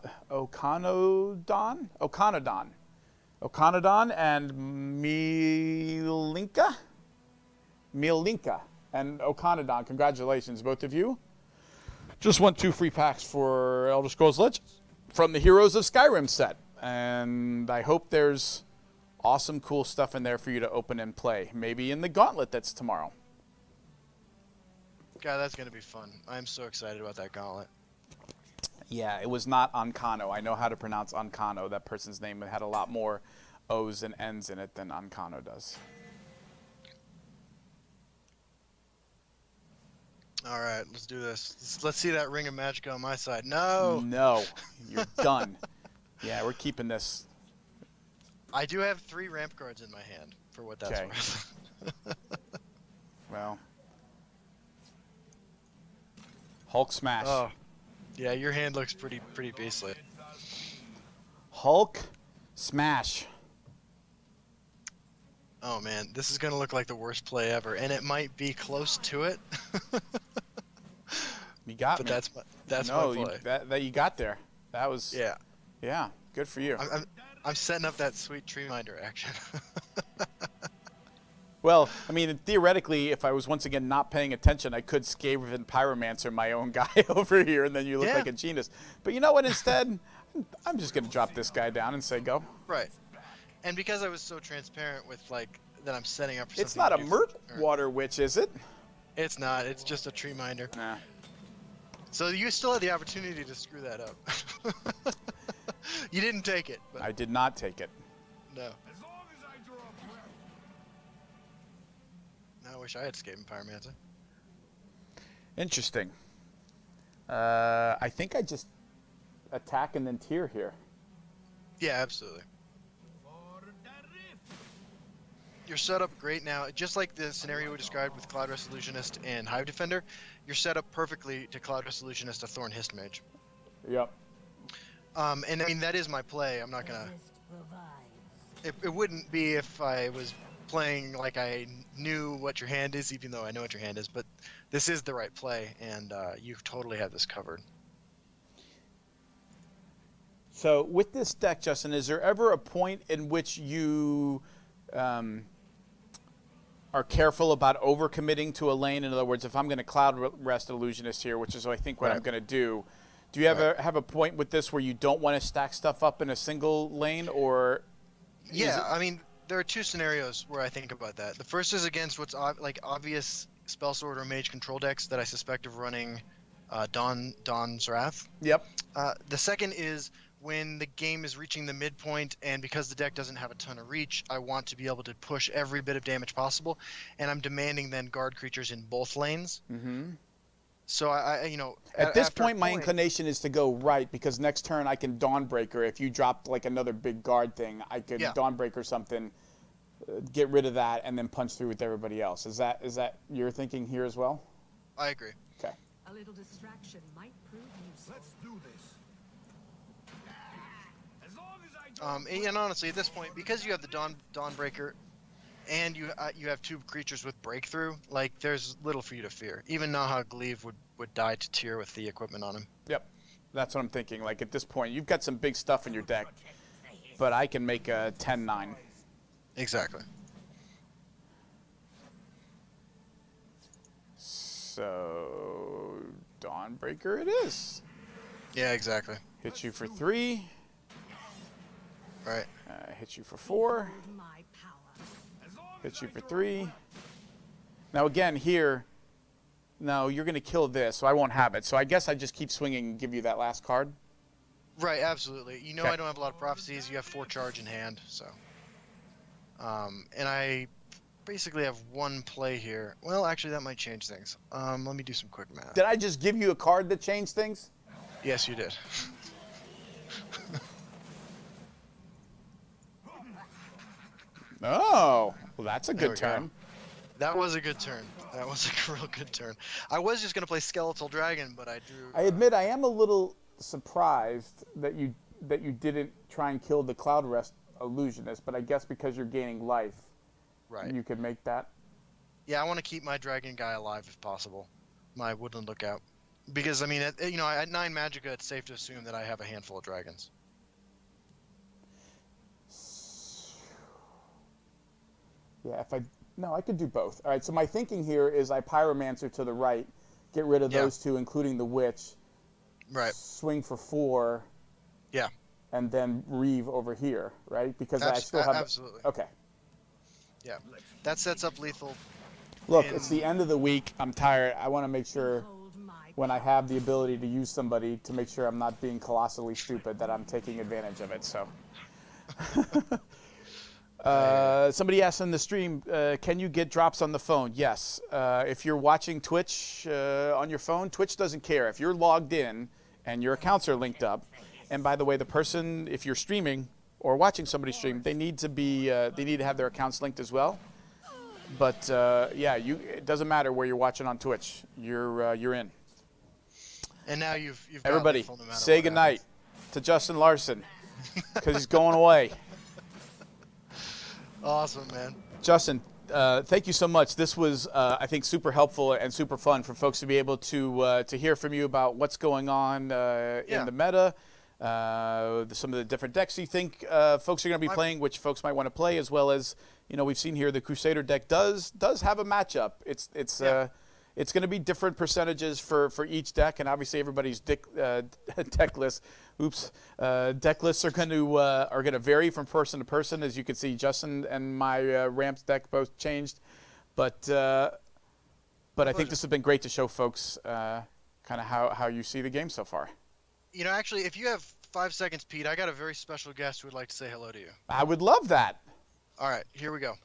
and Mielinka and Okanodon. Congratulations, both of you. Just won 2 free packs for Elder Scrolls Legends from the Heroes of Skyrim set. And I hope there's awesome, cool stuff in there for you to open and play. Maybe in the Gauntlet that's tomorrow. God, that's gonna be fun. I'm so excited about that gauntlet. Yeah, it was not Ancano. I know how to pronounce Ancano. That person's name had a lot more O's and N's in it than Ancano does. All right, let's do this. Let's see that ring of magic on my side. No. No, you're done. Yeah, we're keeping this. I do have 3 ramp cards in my hand, for what that's Okay. worth. Well, Hulk smash. Oh, yeah, your hand looks pretty beastly. Hulk smash. Oh man, this is gonna look like the worst play ever, and it might be close to it. You got But me. that's no, my play. that you got there. That was Yeah, good for you. I'm setting up that sweet tree minder action. Well, I mean, theoretically, if I was once again not paying attention, I could Skaven Pyromancer my own guy over here, and then you look Yeah. like a genius. But you know what? Instead, I'm just going to drop this guy down and say go. Right. And because I was so transparent with like that, I'm setting up for It's something not a to do for the turn. Murkwater Witch, is it? It's not. It's just a tree minder. Nah. So you still had the opportunity to screw that up. You didn't take it, but I did not take it. no. As long as I draw breath. I wish I had Skaven Pyromancer. Interesting. I think I just attack and then tier here. Yeah, absolutely. For the rift. You're set up great now, just like the scenario we described with Cloud Resolutionist and Hive Defender. You're set up perfectly to Cloud Resolutionist a Thorn Hist Mage. Yep. And I mean that is my play. I'm not The gonna. Hist revives. It wouldn't be if I was playing like I knew what your hand is, even though I know what your hand is. But this is the right play, and you totally have this covered. So with this deck, Justin, is there ever a point in which you are careful about overcommitting to a lane? In other words, if I'm going to Cloud Rest Illusionist here, which is I think what I'm Right. going to do you ever have a point with this where you don't want to stack stuff up in a single lane, or? Yeah, I mean there are 2 scenarios where I think about that. The first is against what's obvious spell sword or mage control decks that I suspect of running Dawn's Wrath. Yep. The second is when the game is reaching the midpoint, and because the deck doesn't have a ton of reach, I want to be able to push every bit of damage possible, and I'm demanding then guard creatures in both lanes. Mm-hmm. So I you know, At this after a point, my inclination is to go right, because next turn I can Dawnbreaker. If you dropped like another big guard thing, I could Dawnbreaker something, get rid of that, and then punch through with everybody else. Is that your thinking here as well? I agree. Okay. A little distraction might prove useful. Let's do this. As long as I draw And honestly, at this point, because you have the Dawnbreaker, and you have 2 creatures with breakthrough, like there's little for you to fear. Even Naha Gleave would die to tier with the equipment on him. Yep. That's what I'm thinking. Like at this point, you've got some big stuff in your deck, but I can make a 10-9. Exactly. So Dawnbreaker it is. Yeah, exactly. Hit you for 3. Right. Hit you for 4. My power. Hit you for 3. Now again here, no, you're going to kill this, so I won't have it. So I guess I just keep swinging and give you that last card. Right, absolutely. You know, Okay. I don't have a lot of prophecies. You have 4 charge in hand, so. And I basically have one play here. Well, actually, that might change things. Let me do some quick math. Did I just give you a card that changed things? Yes, you did. Oh, well, that's a There good we go. turn. That was a good turn. That was a real good turn. I was just gonna play Skeletal Dragon, but I drew. I admit I am a little surprised that you didn't try and kill the Cloud Rest illusionist, but I guess because you're gaining life, Right. you could make that. Yeah, I want to keep my dragon guy alive if possible. My Woodland Lookout. Because I mean, at 9 Magicka, it's safe to assume that I have a handful of dragons. Yeah, I could do both. All right, so my thinking here is I Pyromancer to the right, get rid of those two, including the Witch. Right. Swing for 4. Yeah. And then Reeve over here, right? Because I still have. Absolutely. Okay. Yeah. That sets up lethal. Look, it's the end of the week. I'm tired. I want to make sure when I have the ability to use somebody to make sure I'm not being colossally stupid, that I'm taking advantage of it. So. Somebody asked in the stream, can you get drops on the phone? Yes. If you're watching Twitch on your phone, Twitch doesn't care. If you're logged in and your accounts are linked up, and by the way, the person, if you're streaming or watching somebody stream, they need to have their accounts linked as well. But yeah, it doesn't matter where you're watching on Twitch. You're in. And now you've got everybody lethal no matter say what goodnight to JustinLarson because he's going away. Awesome, man. Justin, thank you so much. This was, I think, super helpful and super fun for folks to be able to hear from you about what's going on in the meta, some of the different decks you think folks are going to be playing, which folks might want to play, as well as, we've seen here the Crusader deck does have a matchup. It's going to be different percentages for each deck, and obviously everybody's deck lists. Deck lists are going to vary from person to person. As you can see, Justin and my Ramps deck both changed, but I think this has been great to show folks kind of how you see the game so far. Actually, if you have 5 seconds, Pete, I got a very special guest who would like to say hello to you. I would love that. All right, here we go.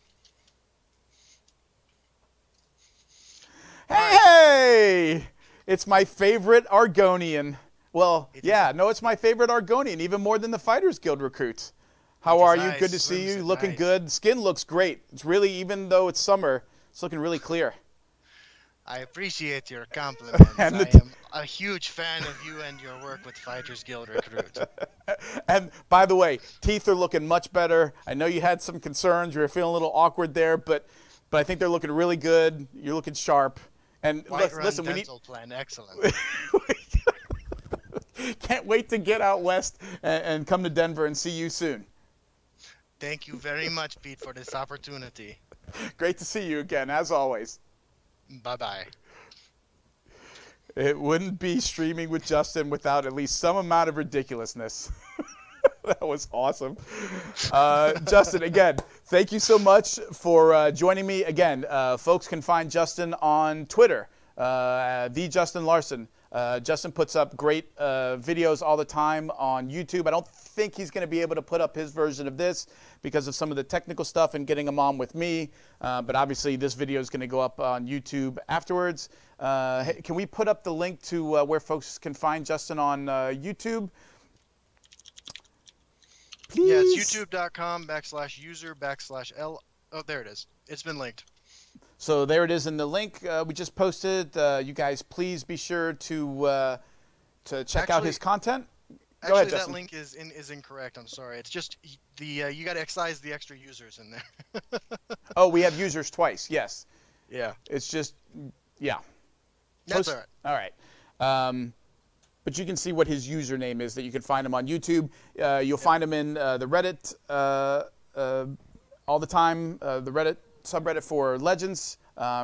Hey! It's my favorite Argonian. Well, it's my favorite Argonian, even more than the Fighters Guild recruits. How are you? Good to see you. Looking good. Skin looks great. It's really, even though it's summer, it's looking really clear. I appreciate your compliments. I am a huge fan of you and your work with Fighters Guild recruits. And by the way, teeth are looking much better. I know you had some concerns. You were feeling a little awkward there, but I think they're looking really good. You're looking sharp. And listen, we need plan. Excellent. Can't wait to get out west and come to Denver and see you soon. Thank you very much, Pete, for this opportunity. Great to see you again, as always. Bye-bye. It wouldn't be streaming with Justin without at least some amount of ridiculousness. That was awesome. Justin, again, thank you so much for joining me. Again, folks can find Justin on Twitter, TheJustinLarson. Justin puts up great videos all the time on YouTube. I don't think he's going to be able to put up his version of this because of some of the technical stuff and getting him on with me. But obviously, this video is going to go up on YouTube afterwards. Hey, can we put up the link to where folks can find Justin on YouTube? Please. Yeah, it's youtube.com/user/L. Oh, there it is. It's been linked. So there it is in the link we just posted. You guys, please be sure to check out his content. Go ahead, Justin. That link is incorrect. I'm sorry. It's just the you got to excise the extra users in there. Oh, we have users twice. Yes. Yeah. It's just yeah. That's all right. All right. But you can see what his username is, that you can find him on YouTube. You'll find him in the Reddit all the time, the Reddit subreddit for Legends.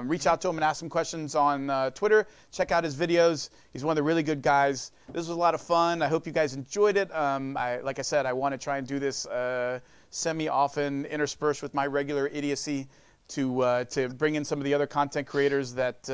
Reach out to him and ask him questions on Twitter. Check out his videos. He's one of the really good guys. This was a lot of fun. I hope you guys enjoyed it. Like I said, I want to try and do this semi-often, interspersed with my regular idiocy, to bring in some of the other content creators that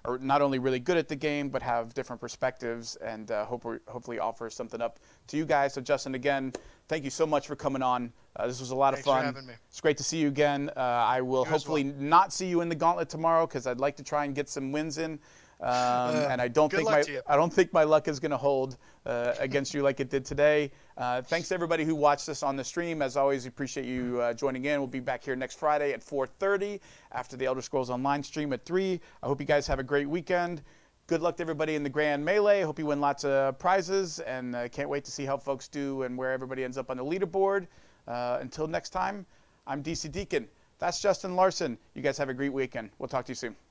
are not only really good at the game, but have different perspectives, and hopefully offer something up to you guys. So Justin, again, thank you so much for coming on. This was a lot of fun. Thanks for having me. It's great to see you again. I will hopefully not see you in the gauntlet tomorrow, because I'd like to try and get some wins in. And I don't think my luck is going to hold against you like it did today. Thanks to everybody who watched us on the stream. As always, we appreciate you joining in. We'll be back here next Friday at 4:30 after the Elder Scrolls Online stream at 3. I hope you guys have a great weekend. Good luck to everybody in the Grand Melee. Hope you win lots of prizes, and can't wait to see how folks do and where everybody ends up on the leaderboard. Until next time, I'm DC Deacon. That's Justin Larson. You guys have a great weekend. We'll talk to you soon.